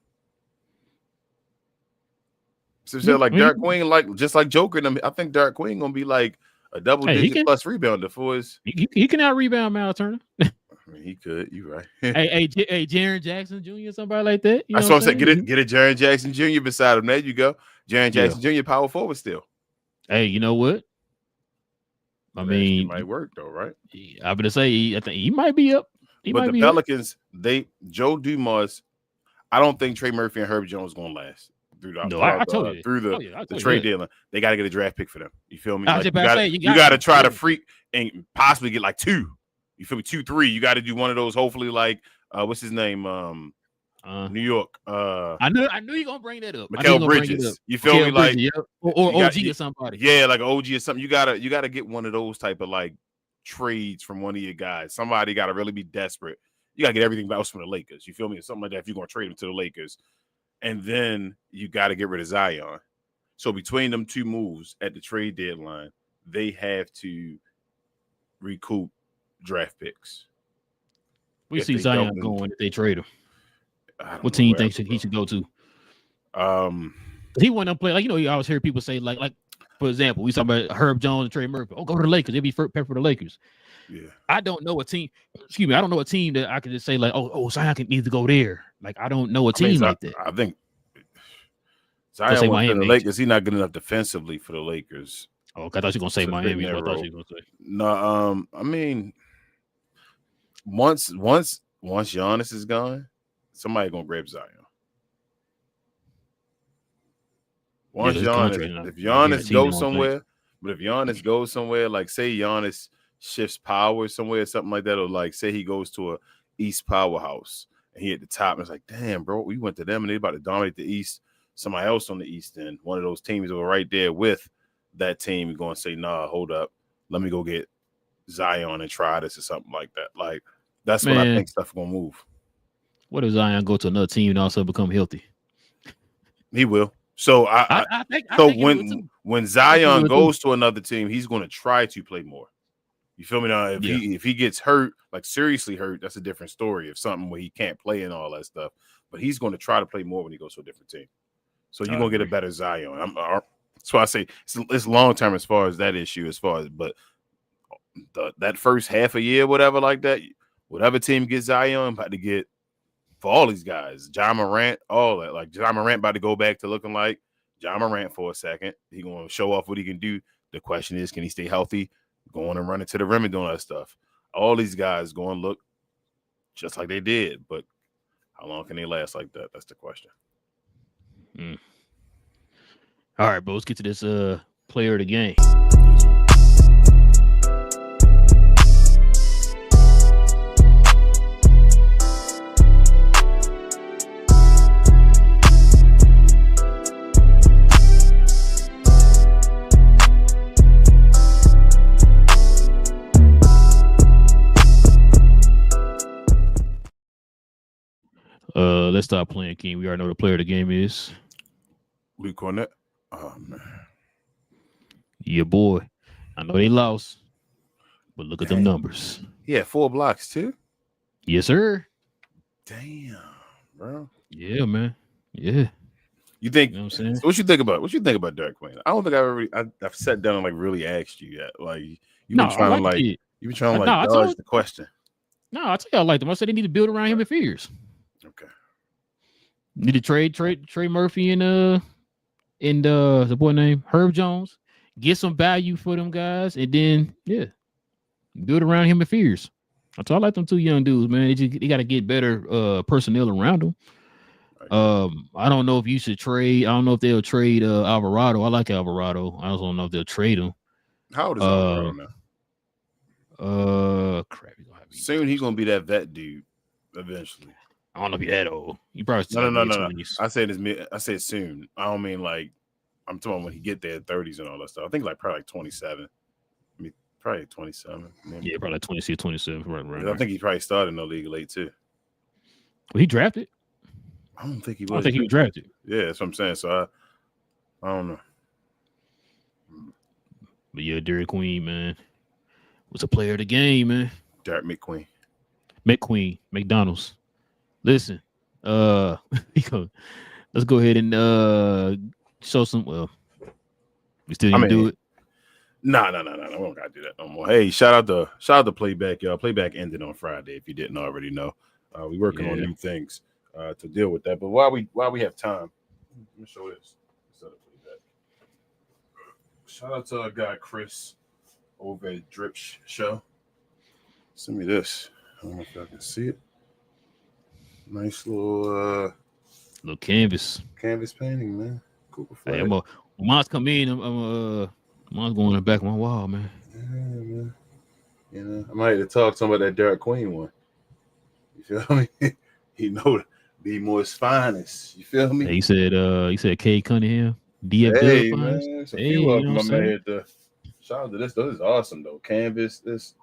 So like Derek Queen, like just like Joker, I think Derek Queen gonna be like a double-digit plus rebounder for his. He can out rebound Miles Turner. I mean, he could. You right. hey, Jaren Jackson Jr. somebody like that. That's what I'm saying. Get a Jaren Jackson Jr. beside him. There you go. Jaren Jackson Jr. power forward still. Hey, you know what? I mean, it might work though, right? I'm gonna say I think he might be up. But the Pelicans, Joe Dumars, I don't think Trey Murphy and Herb Jones gonna last through the trade dealing. They got to get a draft pick for them. You feel me? Like, you got to try to freak and possibly get like 2. You feel me? 2, 3. You got to do one of those. Hopefully, like what's his name? New York. I knew you're gonna bring that up. Mikal Bridges. You feel me? Like yeah. Or OG or somebody. Yeah, like OG or something. You gotta get one of those type of like trades from one of your guys. Somebody gotta really be desperate. You gotta get everything else from the Lakers. You feel me? Something like that. If you're gonna trade him to the Lakers, and then you gotta get rid of Zion. So between them two moves at the trade deadline, they have to recoup draft picks. We see Zion going if they trade him. What team you think he should go to? He want to play, like, you know, you always hear people say, like for example, we talk about Herb Jones and Trey Murphy. Oh, go to the Lakers. They'll be prepared for the Lakers. Yeah. I don't know a team. Excuse me. I don't know a team that I could just say like, oh, Zion needs to go there. Like, I don't know a team like that. I think Zion went to the Lakers. He's not good enough defensively for the Lakers. Oh, I thought you were gonna say Miami. I thought you were gonna say. No, I mean, once Giannis is gone, somebody gonna grab Zion. Once Giannis, if Giannis goes somewhere, but if Giannis goes somewhere, like say Giannis shifts power somewhere, something like that, or like say he goes to a East powerhouse and he at the top, and it's like, damn, bro, we went to them and they about to dominate the East. Somebody else on the East end, one of those teams that were right there with that team, going to say, nah, hold up, let me go get Zion and try this or something like that. Like, that's when I think stuff gonna move. What if Zion go to another team and also become healthy? He will. So I think when Zion goes to another team, he's going to try to play more. You feel me now? If he gets hurt, like seriously hurt, that's a different story. If something where he can't play and all that stuff, but he's going to try to play more when he goes to a different team. So you're gonna get a better Zion. That's why I say it's long term as far as that issue, but that first half a year, whatever like that, whatever team gets Zion, about to get. For all these guys, John Morant, all that. Like, John Morant about to go back to looking like John Morant for a second. He's going to show off what he can do. The question is, can he stay healthy, going and running to the rim and doing that stuff? All these guys going to look just like they did, but how long can they last like that? That's the question. All right, bro, let's get to this player of the game. Let's start playing, King. We already know the player of the game is Luke Cornett. Oh man, yeah, boy. I know they lost, but look at them numbers. Yeah, 4 blocks too. Yes, sir. Damn, bro. Yeah, man. Yeah. You think? You know what I'm saying? So what you think about Derek Queen? I don't think I've sat down and like really asked you yet. Like you've been trying to dodge the question. No, I tell you I liked him. I said they need to build around him in fears. Okay. Need to trade Trey Murphy and the boy named Herb Jones. Get some value for them guys, and then build around him in fears. That's all I like them two young dudes, man. They got to get better personnel around them. I don't know if you should trade. I don't know if they'll trade Alvarado. I like Alvarado. I also don't know if they'll trade him. How old is Alvarado now? Crap. Soon he's gonna be that vet dude. Eventually. I don't know if he's that old. You probably no. I said soon. I don't mean like I'm talking when he get there 30s and all that stuff. I think like probably like 27. I mean, probably 27. Maybe. Yeah, probably like 26, 27. Right. I think he probably started in the league late too. Well, he drafted. I don't think he was. I don't think he was drafted. Yeah, that's what I'm saying. So I don't know. But yeah, Derek Queen, man, was a player of the game, man. Derek McQueen. McDonald's. Listen, let's go ahead and show some. Well, we still need to do it. No. We don't gotta do that no more. Hey, shout out to Playback, y'all. Playback ended on Friday. If you didn't already know, we working on new things to deal with that. But while we have time, let me show this. Shout out to our guy Chris over at Drip Show. Send me this. I don't know if y'all can see it. Nice little canvas painting, man. Cool. Hey, when mine's come in, mine's going in the back of my wall, man. Yeah, man. You know, I might have to talk to him about that Derek Queen one. You feel me? He know Be more his finest. You feel me? He said Cade Cunningham, DF Hey Dub finest. man, it's a Hey, few of you know them. what I'm I'm saying? here to shout out to this. This is awesome though. Canvas, this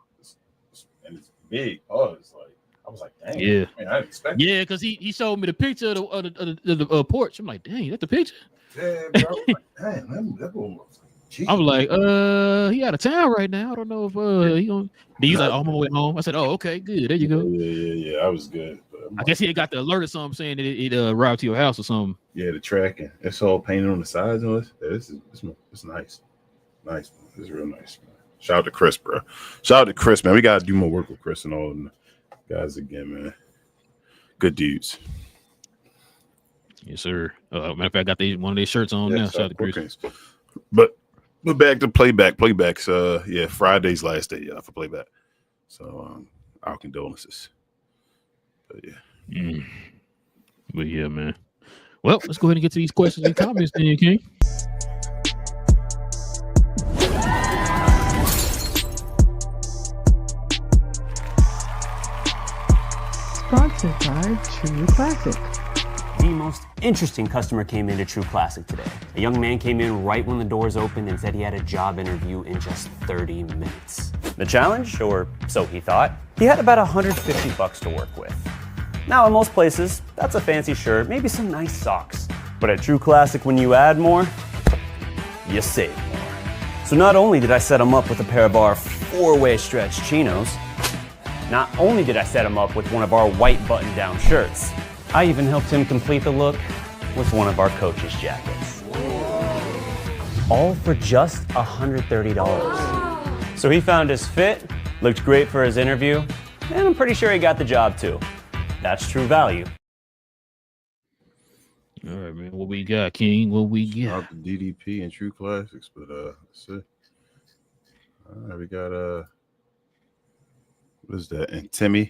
and it's big. Oh, it's like I was like, dang. Yeah. Man, I didn't expect. Yeah, because he showed me the picture of the porch. I'm like, dang, that's the picture. Yeah, bro. Like, damn, that boy was like, I'm like, he out of town right now. I don't know if he gonna. He's like, on my way home. I said, oh, okay, good. There you go. Yeah. I was good. I guess he had got the alert or something saying that it arrived to your house or something. Yeah, the tracking. It's all painted on the sides of it. It's nice. Nice. It's real nice, man. Shout out to Chris, bro. Shout out to Chris, man. We gotta do more work with Chris and all them guys again, man. Good dudes. Yes, sir. Matter of fact, I got one of their shirts on now. Shout out to Chris. But back to Playback. Playback's Friday's last day, for Playback. So our condolences. But yeah. But yeah, man. Well, let's go ahead and get to these questions and comments then, King. Sponsored by True Classic. The most interesting customer came into True Classic today. A young man came in right when the doors opened and said he had a job interview in just 30 minutes. The challenge, or so he thought, he had about $150 to work with. Now, in most places, that's a fancy shirt, maybe some nice socks. But at True Classic, when you add more, you save more. So not only did I set him up with a pair of our 4-way stretch chinos, not only did I set him up with one of our white button-down shirts, I even helped him complete the look with one of our coach's jackets. All for just $130. So he found his fit, looked great for his interview, and I'm pretty sure he got the job too. That's true value. All right, man. What we got, King? What we got? Shout out to DDP and True Classics, but let's see. All right, we got what is that? Intimidator.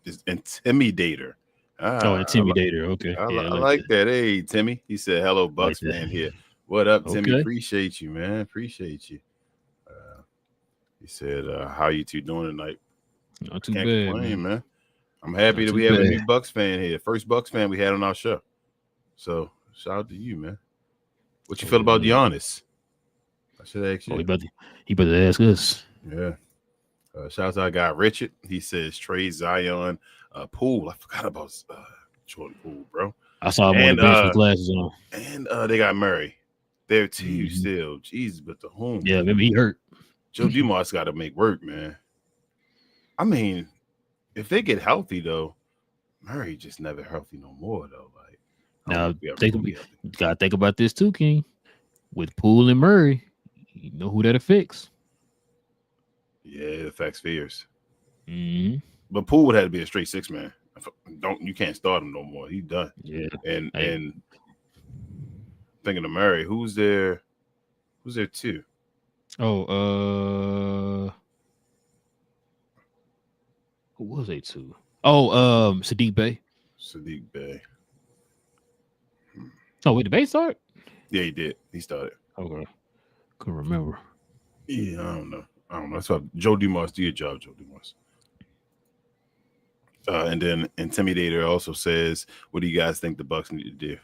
Intimidator. Okay. I like that. Hey, Timmy. He said, "Hello, Bucks fan here. What up, Timmy? Okay. Appreciate you, man. Appreciate you." He said, "How you two doing tonight?" Not too Can't bad, complain, man. I'm happy that we have a new Bucks fan here. First Bucks fan we had on our show. So shout out to you, man. What you feel about Giannis? I should ask you. He better ask us. Yeah. Shout out to our guy Richard. He says Trey, Zion, Poole. I forgot about Jordan Poole, bro. I saw him on the bench with glasses on. And they got Murray. There too, still. Jesus, but the home. Yeah, maybe he hurt. Joe Dumars got to make work, man. I mean, if they get healthy though, Murray just never healthy no more though. Like now, gotta think about this too, King. With Poole and Murray, you know who that affects. Yeah, it affects fears. Mm-hmm. But Poole would have to be a straight 6-man. You can't start him no more. He's done. Yeah. And thinking of Murray, who's there too? Oh, who was they two? Oh, Sadiq Bey. Oh, wait, the Bey start? Yeah, he did. He started. Okay. Couldn't remember. Yeah, I don't know. That's why Joe Dumars, do your job, Joe Dumars. And then Intimidator also says, what do you guys think the Bucks need to do?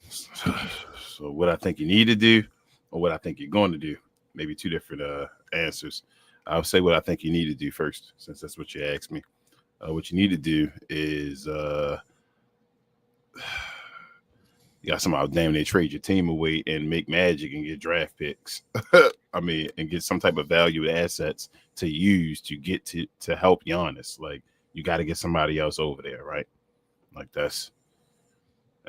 So what I think you need to do or what I think you're going to do, maybe two different answers. I'll say what I think you need to do first, since that's what you asked me. What you need to do is you got somehow damn near trade your team away and make magic and get draft picks. And get some type of value assets to use to get to help Giannis. Like, you got to get somebody else over there, right? Like, and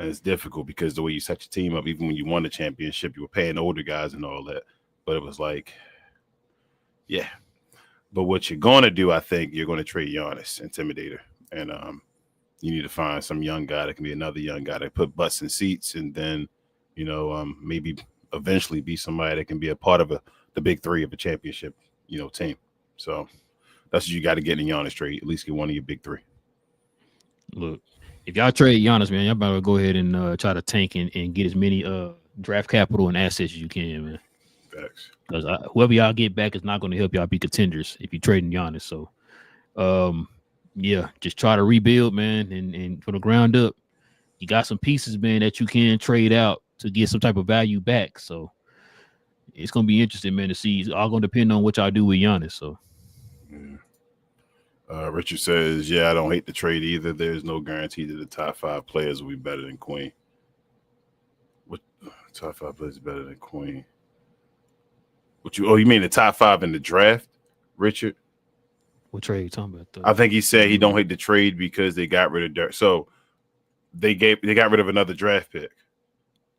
it's difficult because the way you set your team up, even when you won the championship, you were paying older guys and all that. But it was like, yeah. But what you're going to do, I think, you're going to trade Giannis, Intimidator. And you need to find some young guy that can be another young guy that put butts in seats and then, maybe eventually be somebody that can be a part of the big three of a championship, team. So that's what you got to get in Giannis trade. At least get one of your big three. Look, if y'all trade Giannis, man, y'all better go ahead and try to tank and get as many draft capital and assets as you can, man. Facts. Because whoever y'all get back is not going to help y'all be contenders if you trading Giannis. So, Yeah, just try to rebuild, man, and from the ground up. You got some pieces, man, that you can trade out to get some type of value back. So it's gonna be interesting, man, to see. It's all gonna depend on what y'all do with Giannis. So Richard says, "Yeah, I don't hate the trade either. There's no guarantee that the top 5 players will be better than Queen. What top 5 players better than Queen? What you? Oh, you mean the top 5 in the draft, Richard? what trade you talking about? Though? I think he said he don't hate the trade because they got rid of Derek. So they got rid of another draft pick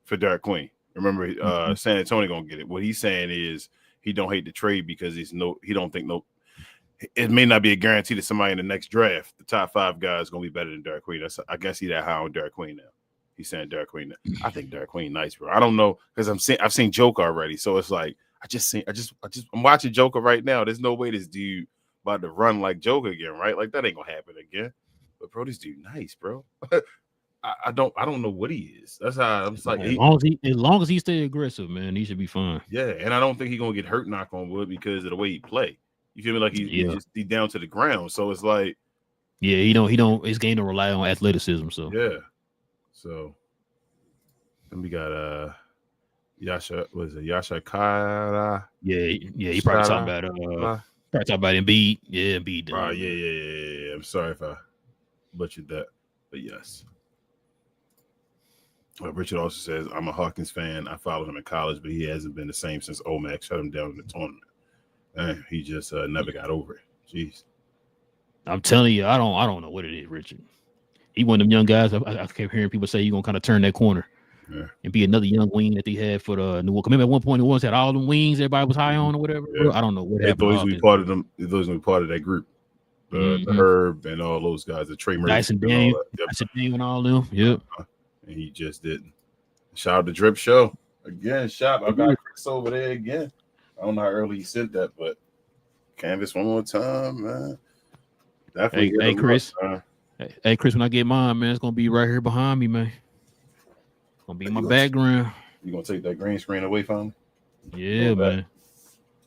for Derek Queen. Remember, San Antonio gonna get it. What he's saying is he don't hate the trade because he don't think it may not be a guarantee that somebody in the next draft, the top 5 guys, is gonna be better than Derek Queen. I guess he that high on Derek Queen now. He's saying Derek Queen. I think Derek Queen nice, bro. I don't know because I've seen Joker already, so it's like I'm watching Joker right now. There's no way this dude about to run like Joker again, right? Like that ain't gonna happen again. But bro, this dude nice, bro. I don't know what he is. That's how I'm like. As long as he stay aggressive, man, he should be fine. Yeah, and I don't think he's gonna get hurt, knock on wood, because of the way he play. You feel me? Like he's down to the ground. So it's like, yeah, he don't. His game don't rely on athleticism. So yeah. So then we got Yasha. Was it Yasha Kara? Yeah. He probably talking about Embiid. Yeah, Embiid. Yeah. I'm sorry if I butchered that, but yes. Richard also says, I'm a Hawkins fan. I followed him in college, but he hasn't been the same since Omac shut him down in the tournament. And he just never got over it. Jeez. I'm telling you, I don't know what it is, Richard. He one of them young guys. I kept hearing people say he's gonna kind of turn that corner and be another young wing that they had for the New York. Remember at one point the ones had all them wings everybody was high on or whatever. Yeah. I don't know what happened. Those be part of them. Those be part of that group. The Herb and all those guys, the Trey Murphy, Dyson Daniel and all them. Yep. And he just didn't. Shout out to Drip Show again. I got Chris over there again. I don't know how early he sent that, but canvas one more time, man. Definitely. Hey, Chris. Hey, Chris, when I get mine, man, it's gonna be right here behind me, man. It's gonna be in my background. You gonna take that green screen away from me? Yeah, man.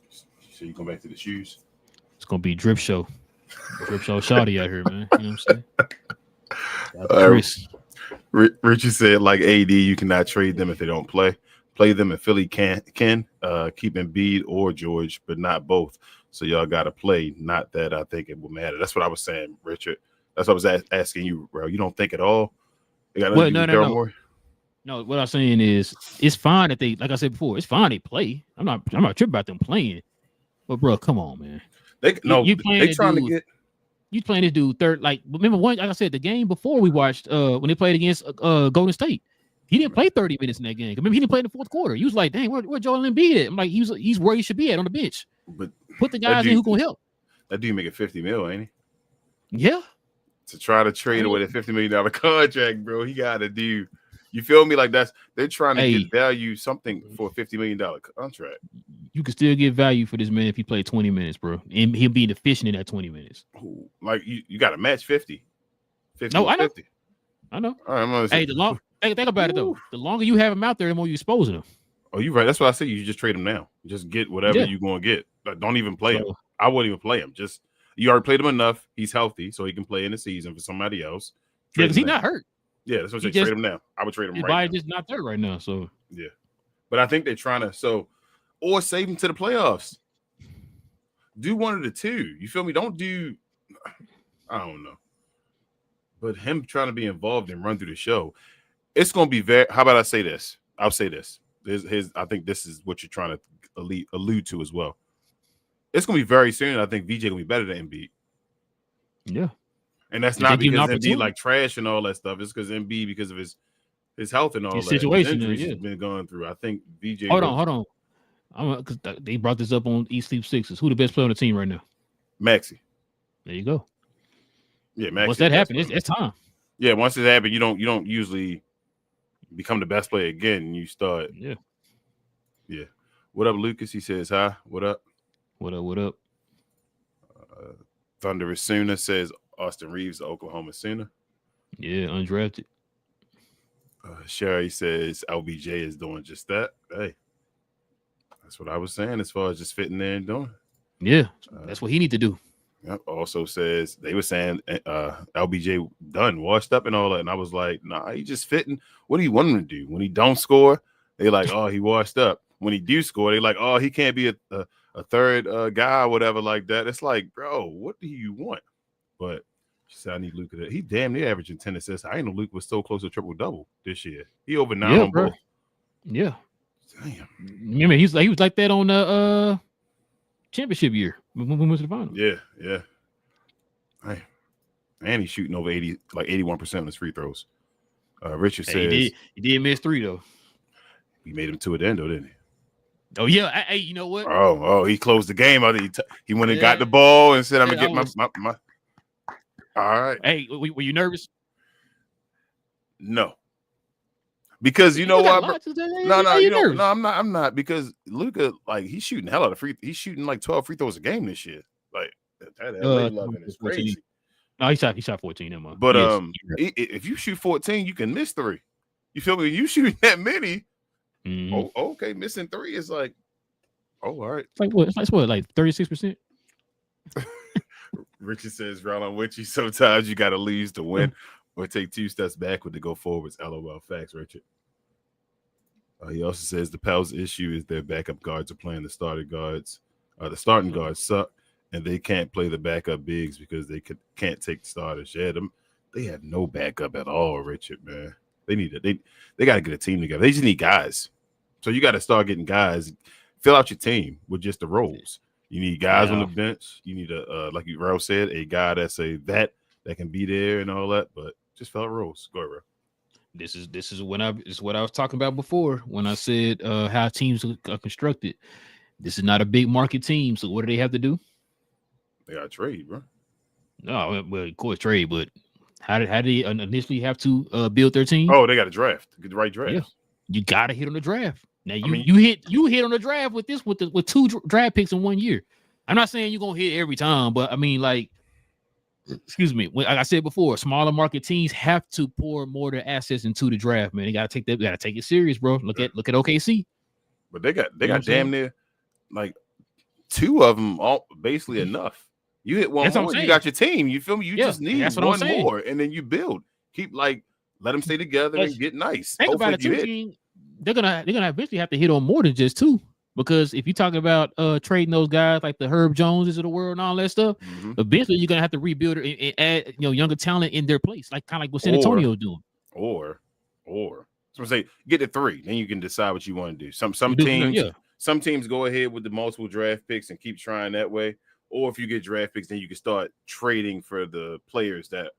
So you go back to the shoes. It's gonna be Drip Show. Drip Show Shawty out here, man. You know what I'm saying? Chris. Richard said, like AD, you cannot trade them if they don't play. Play them if Philly can keep Embiid or George, but not both. So y'all got to play. Not that I think it will matter. That's what I was saying, Richard. That's what I was asking you, bro. You don't think at all? No. No, what I'm saying is it's fine that they, like I said before, it's fine they play. I'm not tripping about them playing. But bro, come on, man. They trying to get. You playing this dude third, like remember one, like I said, the game before we watched when they played against Golden State. He didn't play 30 minutes in that game. Remember, he didn't play in the fourth quarter. He was like, dang, where Joel Embiid at? I'm like, he's where he should be at on the bench. But put the guys in who can help. That dude making $50 million, ain't he? Yeah. To try to trade away the $50 million contract, bro. He gotta do. You feel me? Like they're trying to get value something for a $50 million contract. You can still get value for this man if he played 20 minutes, bro. And he'll be efficient in that 20 minutes. Like you got to match 50. 50 no, I know. 50. I know. All right, think about it though. The longer you have him out there, the more you exposing him. Oh, you're right. That's what I said. You just trade him now. Just get whatever you're gonna get. Like, don't even play him. I wouldn't even play him. Just you already played him enough. He's healthy, so he can play in the season for somebody else. Yeah, because he's not hurt. Yeah, that's what I say. Trade him now. I would trade him right now. His body's just not there right now. So yeah, but I think they're trying to or save him to the playoffs. Do one of the two. You feel me? Don't do. I don't know. But him trying to be involved and run through the show, it's going to be very. How about I say this? I'll say this. I think this is what you're trying to allude to as well. It's going to be very soon. I think VJ going to be better than Embiid. Yeah. And that's not because Embiid like trash and all that stuff. It's because Embiid, because of his health and all that. Situation he's been going through. I think VJ. Hold on. Because they brought this up on East Sleep Sixes. Who the best player on the team right now? Maxey. There you go. Yeah, Maxey. Once that happens, it's time. Yeah, once it happens, you don't usually become the best player again. You start. Yeah. Yeah. What up, Lucas? He says hi. What up? What up? Thunderous Sooner says Austin Reeves, the Oklahoma Sooner. Yeah, undrafted. Sherry says LBJ is doing just that. Hey, that's what I was saying as far as just fitting there and doing. Yeah, that's what he need to do. Yep. Also says they were saying LBJ done, washed up and all that. And I was like, nah, he just fitting. What do you want him to do? When he don't score, they like, oh, he washed up. When he do score, they like, oh, he can't be a third guy or whatever like that. It's like, bro, what do you want? But she said, I need Luka. He damn near averaging 10 assists. I ain't know Luka was so close to triple-double this year. He over 9 on both. Yeah. Damn. Remember, he was like that on the championship year when we went to the final. Yeah. Hey. And he's shooting over 81% of his free throws. Richard says he did miss 3 though. He made him 2 at the end, though, didn't he? Oh yeah. Hey, you know what? Oh, he closed the game out. He went and got the ball and said, I'm gonna get my. All right. Hey, were you nervous? No. Because you know what? No, I'm not. Because Luka, like, he's shooting hell out of he's shooting like 12 free throws a game this year. Like that LA loving is crazy. No, he shot 14 in. But if you shoot 14, you can miss 3. You feel me? You shoot that many. Mm-hmm. Oh, okay. Missing 3 is like, all right. It's like what? It's what, like 36%? Richard says, Relle, I'm with you. Sometimes you gotta lose to win or take 2 steps backward to go forwards. LOL. Facts, Richard. He also says the Pels' issue is their backup guards are playing the starting guards. The starting guards suck, and they can't play the backup bigs because they can't take the starters. Yeah, they have no backup at all, Richard, man. They need it. They got to get a team together. They just need guys. So you got to start getting guys. Fill out your team with just the roles. You need guys on the bench. You need like you Relle said, a guy that's a vet that can be there and all that. But just fill out roles. Go ahead, Relle. This is what I was talking about before when I said how teams are constructed. This is not a big market team, so what do they have to do? They got to trade, bro. No, well, of course trade, but how did they initially have to build their team? Oh, they got to draft. Get the right draft. Yeah. You got to hit on the draft. Now you hit on the draft with 2 draft picks in 1 year. I'm not saying you're gonna hit every time, but I mean, like, excuse me. Like I said before, smaller market teams have to pour more of their assets into the draft. Man, they gotta take that. They gotta take it serious, bro. Look at OKC. But they got damn near like 2 of them all basically enough. You hit one more, you got your team. You feel me? You just need one more, and then you build. Keep let them stay together and get nice. Think about it, too. They're gonna eventually have to hit on more than just 2. Because if you're talking about trading those guys like the Herb Joneses of the world and all that stuff, eventually you're gonna have to rebuild and add younger talent in their place, like kind of like what San Antonio doing. Or so I say get to 3, then you can decide what you want to do. Some teams go ahead with the multiple draft picks and keep trying that way. Or if you get draft picks, then you can start trading for the players that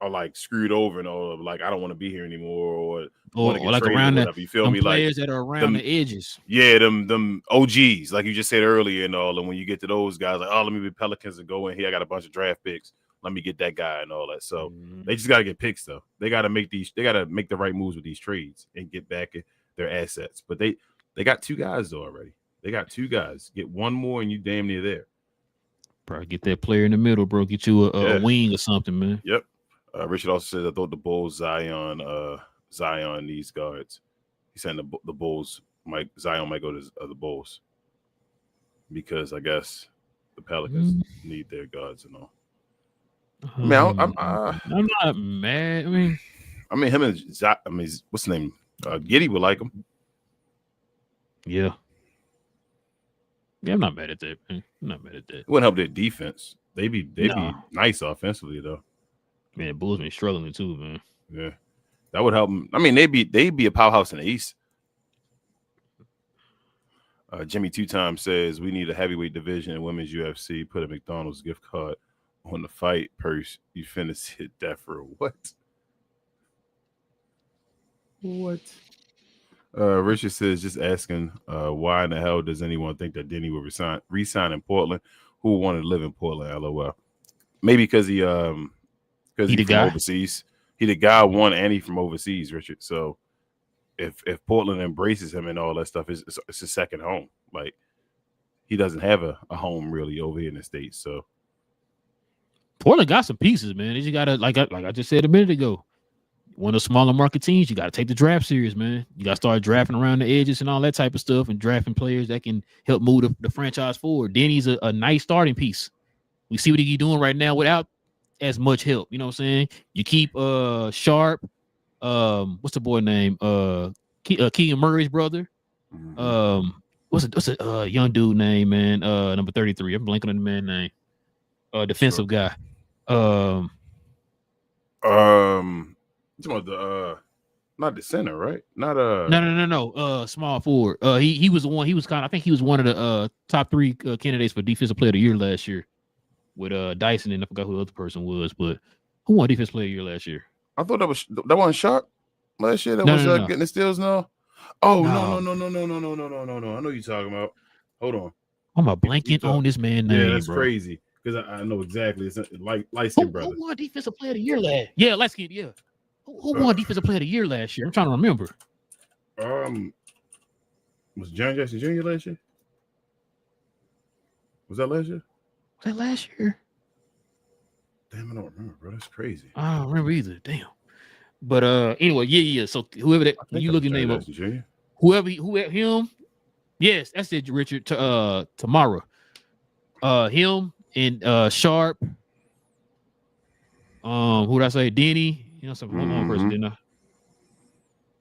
are like screwed over and all of like I don't want to be here anymore, or like around you feel me, players that are around the edges. Yeah, them OGs, like you just said earlier, and all. And when you get to those guys, like, oh, let me be Pelicans and go in here. I got a bunch of draft picks. Let me get that guy and all that. So they just gotta get picks though. They gotta make the right moves with these trades and get back their assets. But they got 2 guys though already. They got 2 guys. Get one more and you damn near there. Bro, get that player in the middle, bro. Get you a wing or something, man. Yep. Richard also said I thought the Bulls Zion needs guards. He's saying the Bulls Zion might go to the Bulls because I guess the Pelicans need their guards and all. I mean, I'm not mad. I mean him and what's the name? Giddey would like him. Yeah. Yeah, I'm not mad at that, man. I'm not mad at that. It wouldn't help their defense. They'd be nice offensively though. Man, Bulls been struggling too, man. Yeah, that would help them. I mean, they'd be a powerhouse in the East. Jimmy 2-time says we need a heavyweight division in women's UFC. Put a McDonald's gift card on the fight purse. You finna hit that for what? What? Richard says just asking why in the hell does anyone think that Denny will resign in Portland? Who wanted to live in Portland? LOL. Maybe because he's from overseas. He the guy one and he from overseas, Richard. So if Portland embraces him and all that stuff, it's his second home. Like he doesn't have a home really over here in the States. So Portland got some pieces, man. You gotta like I just said a minute ago. One of the smaller market teams, you got to take the draft serious, man. You got to start drafting around the edges and all that type of stuff and drafting players that can help move the franchise forward. Denny's a nice starting piece. We see what he's doing right now without as much help. You know what I'm saying? You keep Sharp. What's the boy name? Keegan Murray's brother. What's a young dude name, man? Number 33. I'm blanking on the man name. Defensive guy. Talking about the not the center, right? Not No. Small forward. He was the one. He was I think he was one of the top 3 candidates for defensive player of the year last year with Dyson, and I forgot who the other person was, but who won defensive player of the year last year? I thought that wasn't Sharp last year. That was getting the steals now. Oh no. I know you're talking about. Hold on. I'm a blanking on this man name. Yeah, that's bro. Crazy because I know exactly. It's like light skin brother. Who won defensive player of the year last? Yeah, light skin. Yeah. Who won defensive player of the year last year? I'm trying to remember. Was John Jackson Jr. last year? Was that last year? Was that last year? Damn, I don't remember, bro. That's crazy. I don't remember either. Damn. But anyway, yeah. So whoever that you look at name up, whoever him, yes, that's it, Richard. Tomorrow, him and Sharp. Who did I say? Denny. You know, some one person, didn't I?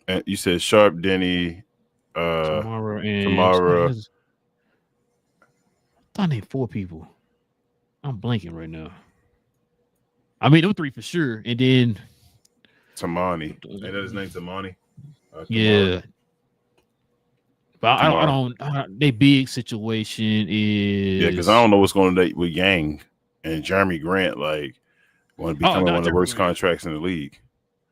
And you said Sharp, Denny, Tomorrow. I named 4 people. I'm blanking right now. I mean, them 3 for sure, and then Tamani. Ain't that his name, Tamani? Yeah. But I don't. Their big situation is because I don't know what's going on with Yang and Jeremy Grant. Like, going to become one of the worst contracts in the league.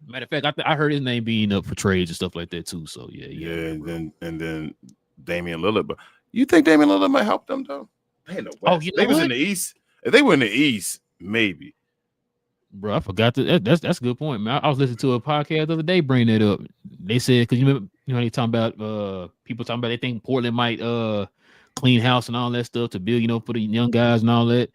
Matter of fact, I heard his name being up for trades and stuff like that too. So yeah. And then Damian Lillard. But you think Damian Lillard might help them though? They in the West. They was in the East. If they were in the East, maybe. Bro, I forgot that's a good point, man. I was listening to a podcast the other day, bring that up. They said because you know they talking about people talking about they think Portland might clean house and all that stuff to build, for the young guys and all that.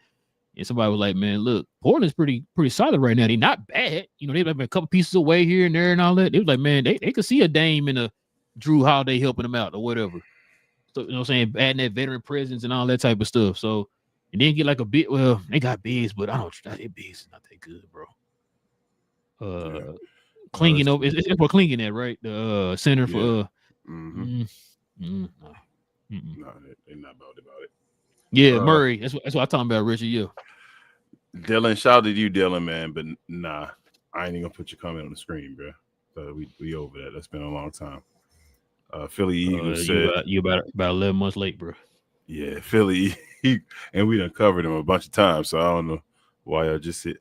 And somebody was like, man, look, Portland's pretty solid right now. They're not bad. They've been a couple pieces away here and there and all that. They was like, man, they could see a Dame and a Drew Holiday helping them out or whatever. So, what I'm saying? Adding that veteran presence and all that type of stuff. So, and then get like a bit, well, they got bigs, but I don't, their bigs is not that good, bro. Klinging over, it's for Klinging that, right? The center for, no, they're not about it. Yeah, Murray. That's what I'm talking about, Richard. Yeah. Dylan, shout out to you, Dylan, man. But nah, I ain't even gonna put your comment on the screen, bro. We over that. That's been a long time. Philly Eagles said you about 11 months late, bro. Yeah, Philly, and we done covered him a bunch of times. So I don't know why y'all just sit.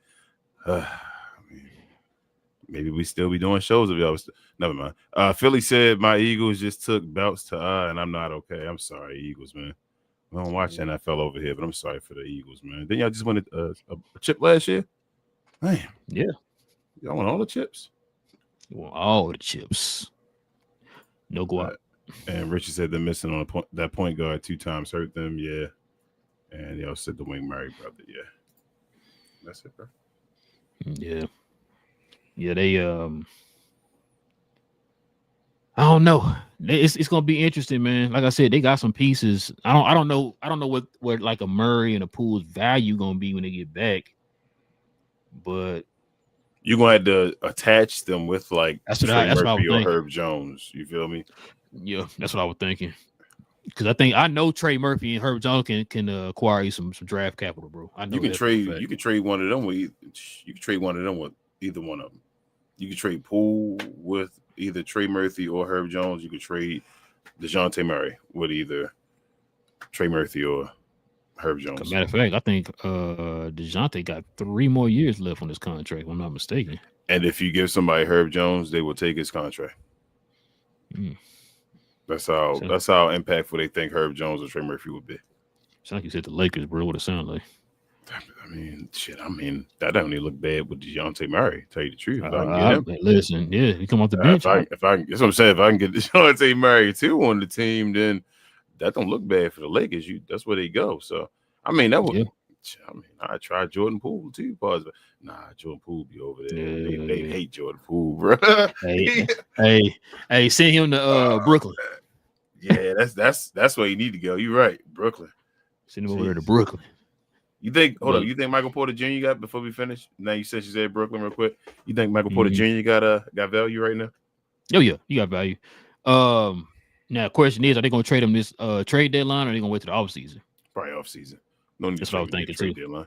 Maybe we still be doing shows if y'all was. Never mind. Philly said my Eagles just took belts to and I'm not okay. I'm sorry, Eagles, man. We don't watch NFL over here, but I'm sorry for the Eagles, man. Then y'all just won a chip last year? Man. Yeah. Y'all want all the chips? You want all the chips. No go out. And Richard said they're missing on that point guard 2 times, hurt them, yeah. And y'all said the Wing Murray brother, yeah. That's it, bro. Yeah. Yeah, they I don't know. It's gonna be interesting, man. Like I said, they got some pieces. I don't know what like a Murray and a Poole's value gonna be when they get back. But you're gonna have to attach them with like Trey Murphy or Herb Jones. You feel me? Yeah, that's what I was thinking. Because I know Trey Murphy and Herb Jones can acquire you some draft capital, bro. I know you can trade one of them with either one of them. You can trade Poole with either Trey Murphy or Herb Jones. You could trade DeJounte Murray with either Trey Murphy or Herb Jones. As a matter of fact, I think DeJounte got 3 more years left on his contract, if I'm not mistaken. And if you give somebody Herb Jones, they will take his contract. That's how impactful they think Herb Jones or Trey Murphy would be. Sound like you said the Lakers, bro. What it sound like? I mean, that don't even look bad with DeJounte Murray. Tell you the truth, if I can get him. Listen, yeah, he come off the bench. If I that's what I'm saying. If I can get DeJounte Murray too on the team, then that don't look bad for the Lakers. That's where they go. So I mean, that would. Yeah. I mean, I tried Jordan Poole too, but Jordan Poole be over there. Yeah. They hate Jordan Poole, bro. hey, send him to Brooklyn. Yeah, that's where you need to go. You're right, Brooklyn. Send him over there to Brooklyn. You think? Hold But- up. You think Michael Porter Jr. got before we finish? Now you said Brooklyn real quick. You think Michael Porter Jr. got value right now? Oh yeah, you got value. Now the question is, are they gonna trade him this trade deadline, or are they gonna wait to the offseason? Probably off season. No need That's to what I was trade thinking too. deadline.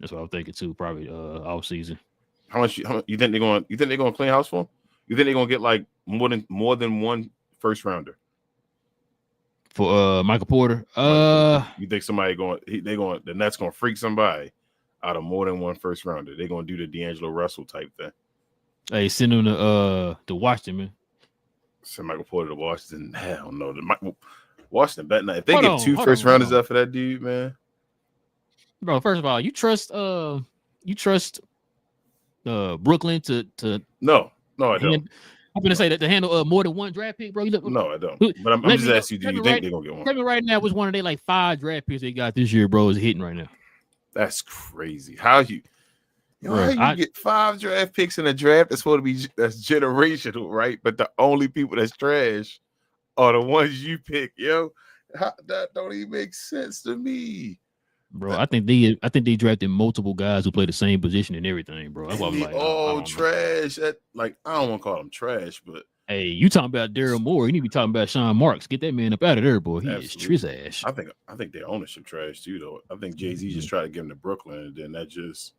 That's what I was thinking too. Probably off season. How much you think they're going? You think they're going to clean house for him? You think they're going to get like more than one first rounder For Michael Porter? You think somebody the Nets going to freak somebody out of more than one first rounder? They're going to do the D'Angelo Russell type thing. Hey, send him to Washington, man. Send Michael Porter to Washington. Hell no. Washington bet not. If they Hold get on, two hold first on, rounders hold on. up for that dude, man. Bro, first of all, you trust Brooklyn to No, I don't. I'm gonna say that to handle more than one draft pick, bro. No, I don't. But I'm just asking you, do you think they're gonna get one? Tell me right now, which one of they like 5 draft picks they got this year, bro, is hitting right now? That's crazy. How you get 5 draft picks in a draft that's generational, right? But the only people that's trash are the ones you pick, yo. That don't even make sense to me. Bro, I think they drafted multiple guys who play the same position and everything, bro. That's why I'm like, trash. I don't want to call them trash, but hey, you talking about Daryl Moore? You need to be talking about Sean Marks. Get that man up out of there, boy. He is trash. I think their ownership trash too, though. I think Jay-Z just tried to give him to Brooklyn, and then that just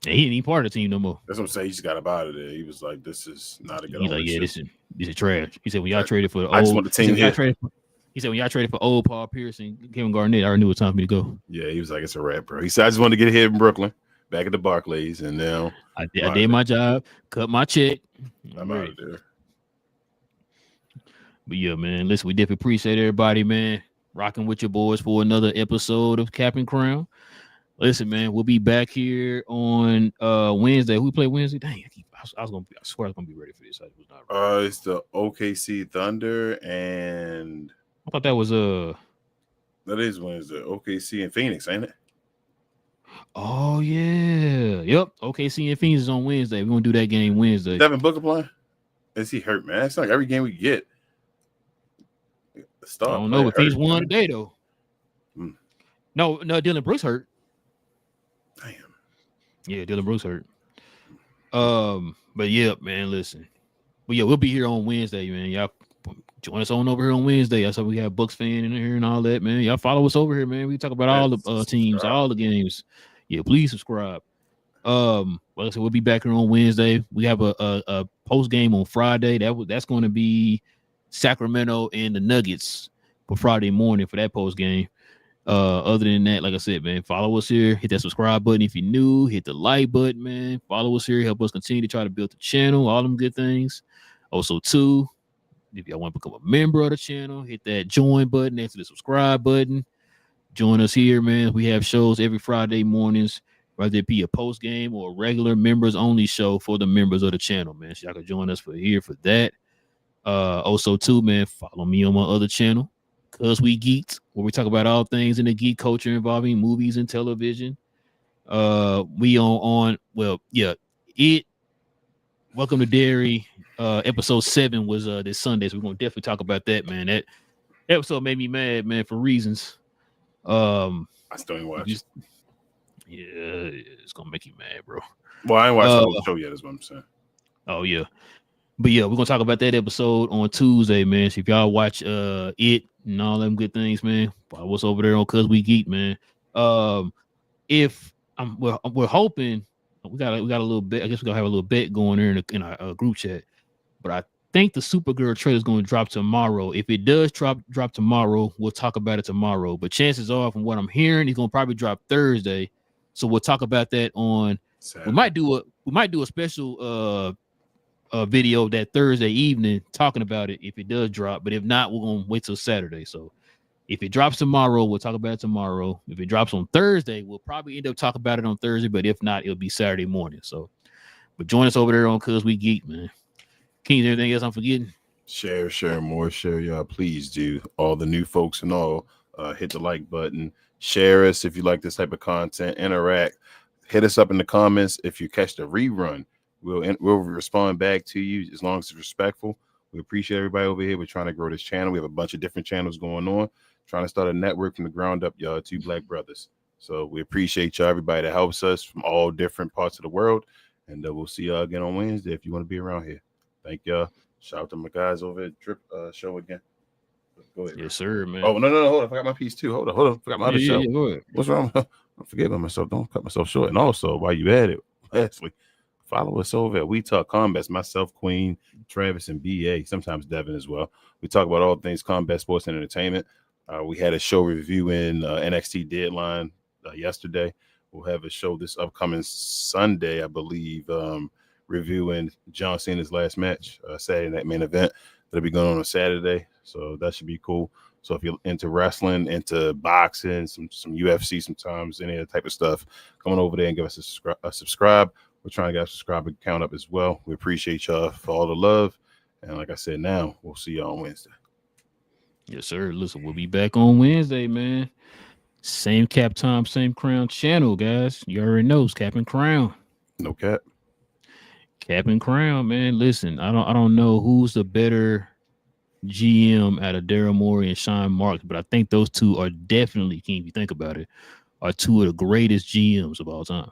he ain't even part of the team no more. That's what I'm saying. He just got up out of there. He was like, "This is not a good." He's like, "Yeah, this is trash." He said, "When y'all traded for the I just want the team here." He said, when y'all traded for old Paul Pierce and Kevin Garnett, I already knew it was time for me to go. Yeah, he was like, it's a wrap, bro. He said, I just wanted to get here in Brooklyn, back at the Barclays, and now I did my job, cut my check. I'm out of there. But yeah, man, listen, we definitely appreciate everybody, man, rocking with your boys for another episode of Cap and Crown. Listen, man, we'll be back here on Wednesday. Who play Wednesday? Dang, I swear I was gonna be ready for this. I was not ready. It's the OKC Thunder, and I thought that was that is Wednesday. OKC and Phoenix, ain't it? Oh yeah, yep. OKC and Phoenix is on Wednesday. We're gonna do that game Wednesday. Devin Booker playing? Is he hurt, man? It's like every game we get. I don't know, but Phoenix won today though. No, Dylan Brooks hurt. Damn. Yeah, Dylan Brooks hurt. But yeah, man, listen. But yeah, we'll be here on Wednesday, man. Y'all join us on over here on Wednesday. That's how we have Bucks fan in here and all that, man. Y'all follow us over here, man. We talk about all the teams, all the games. Yeah, please subscribe. Like I said, we'll be back here on Wednesday. We have a post game on Friday. That's going to be Sacramento and the Nuggets for Friday morning for that post game. Other than that, like I said, man, follow us here. Hit that subscribe button if you're new. Hit the like button, man. Follow us here. Help us continue to try to build the channel. All them good things. Also, too, if y'all want to become a member of the channel, hit that join button next to the subscribe button. Join us here, man. We have shows every Friday mornings, whether it be a post game or a regular members only show for the members of the channel, man. So y'all can join us for that. Also, too, man, follow me on my other channel, Cause We Geeked, where we talk about all things in the geek culture involving movies and television. We on it. Welcome to Dairy. Episode 7 was this Sunday, so we're gonna definitely talk about that, man. That episode made me mad, man, for reasons. I still ain't watch it. Yeah, it's gonna make you mad, bro. Well, I ain't watched the whole show yet, is what I'm saying. Oh yeah. But yeah, we're gonna talk about that episode on Tuesday, man. So if y'all watch it and all them good things, man, follow us over there on Cause We Geek, man. We're hoping we got a little bit. I guess we're gonna have a little bet going there in our group chat. But I think the Supergirl trailer is going to drop tomorrow. If it does drop tomorrow, we'll talk about it tomorrow. But chances are, from what I'm hearing, it's going to probably drop Thursday. So we'll talk about that on. Saturday. We might do a special video that Thursday evening talking about it if it does drop. But if not, we're going to wait till Saturday. So if it drops tomorrow, we'll talk about it tomorrow. If it drops on Thursday, we'll probably end up talking about it on Thursday. But if not, it'll be Saturday morning. So, but join us over there on Cause We Geek, man. King, anything else I'm forgetting? Share, y'all. Please do. All the new folks and all, hit the like button. Share us if you like this type of content. Interact. Hit us up in the comments if you catch the rerun. We'll respond back to you as long as it's respectful. We appreciate everybody over here. We're trying to grow this channel. We have a bunch of different channels going on. trying to start a network from the ground up, y'all. 2 black brothers. So we appreciate y'all, everybody that helps us from all different parts of the world. And we'll see y'all again on Wednesday if you want to be around here. Thank y'all. Shout out to my guys over at Drip Show again. Go ahead. Yes, sir, man. Oh, no. Hold on. I forgot my piece too. Hold on. Forgot my other show. Yeah, go ahead. What's wrong? I'm forgetting myself. Don't cut myself short. And also, while you at it, lastly, follow us over at We Talk Combat. Myself, Queen, Travis, and BA. Sometimes Devin as well. We talk about all things combat sports and entertainment. We had a show reviewing NXT Deadline yesterday. We'll have a show this upcoming Sunday, I believe, reviewing John Cena's last match, Saturday Night Main Event. That'll be going on Saturday, so that should be cool. So if you're into wrestling, into boxing, some UFC sometimes, any other type of stuff, come on over there and give us a subscribe. We're trying to get our subscriber count up as well. We appreciate y'all for all the love. And like I said, now we'll see y'all on Wednesday. Yes, sir. Listen, we'll be back on Wednesday, man. Same cap time, same crown channel, guys. You already know it's Cap and Crown. No cap. Cap and Crown, man. Listen, I don't know who's the better GM out of Daryl Morey and Sean Marks, but I think those two are definitely, King, if you think about it, are two of the greatest GMs of all time.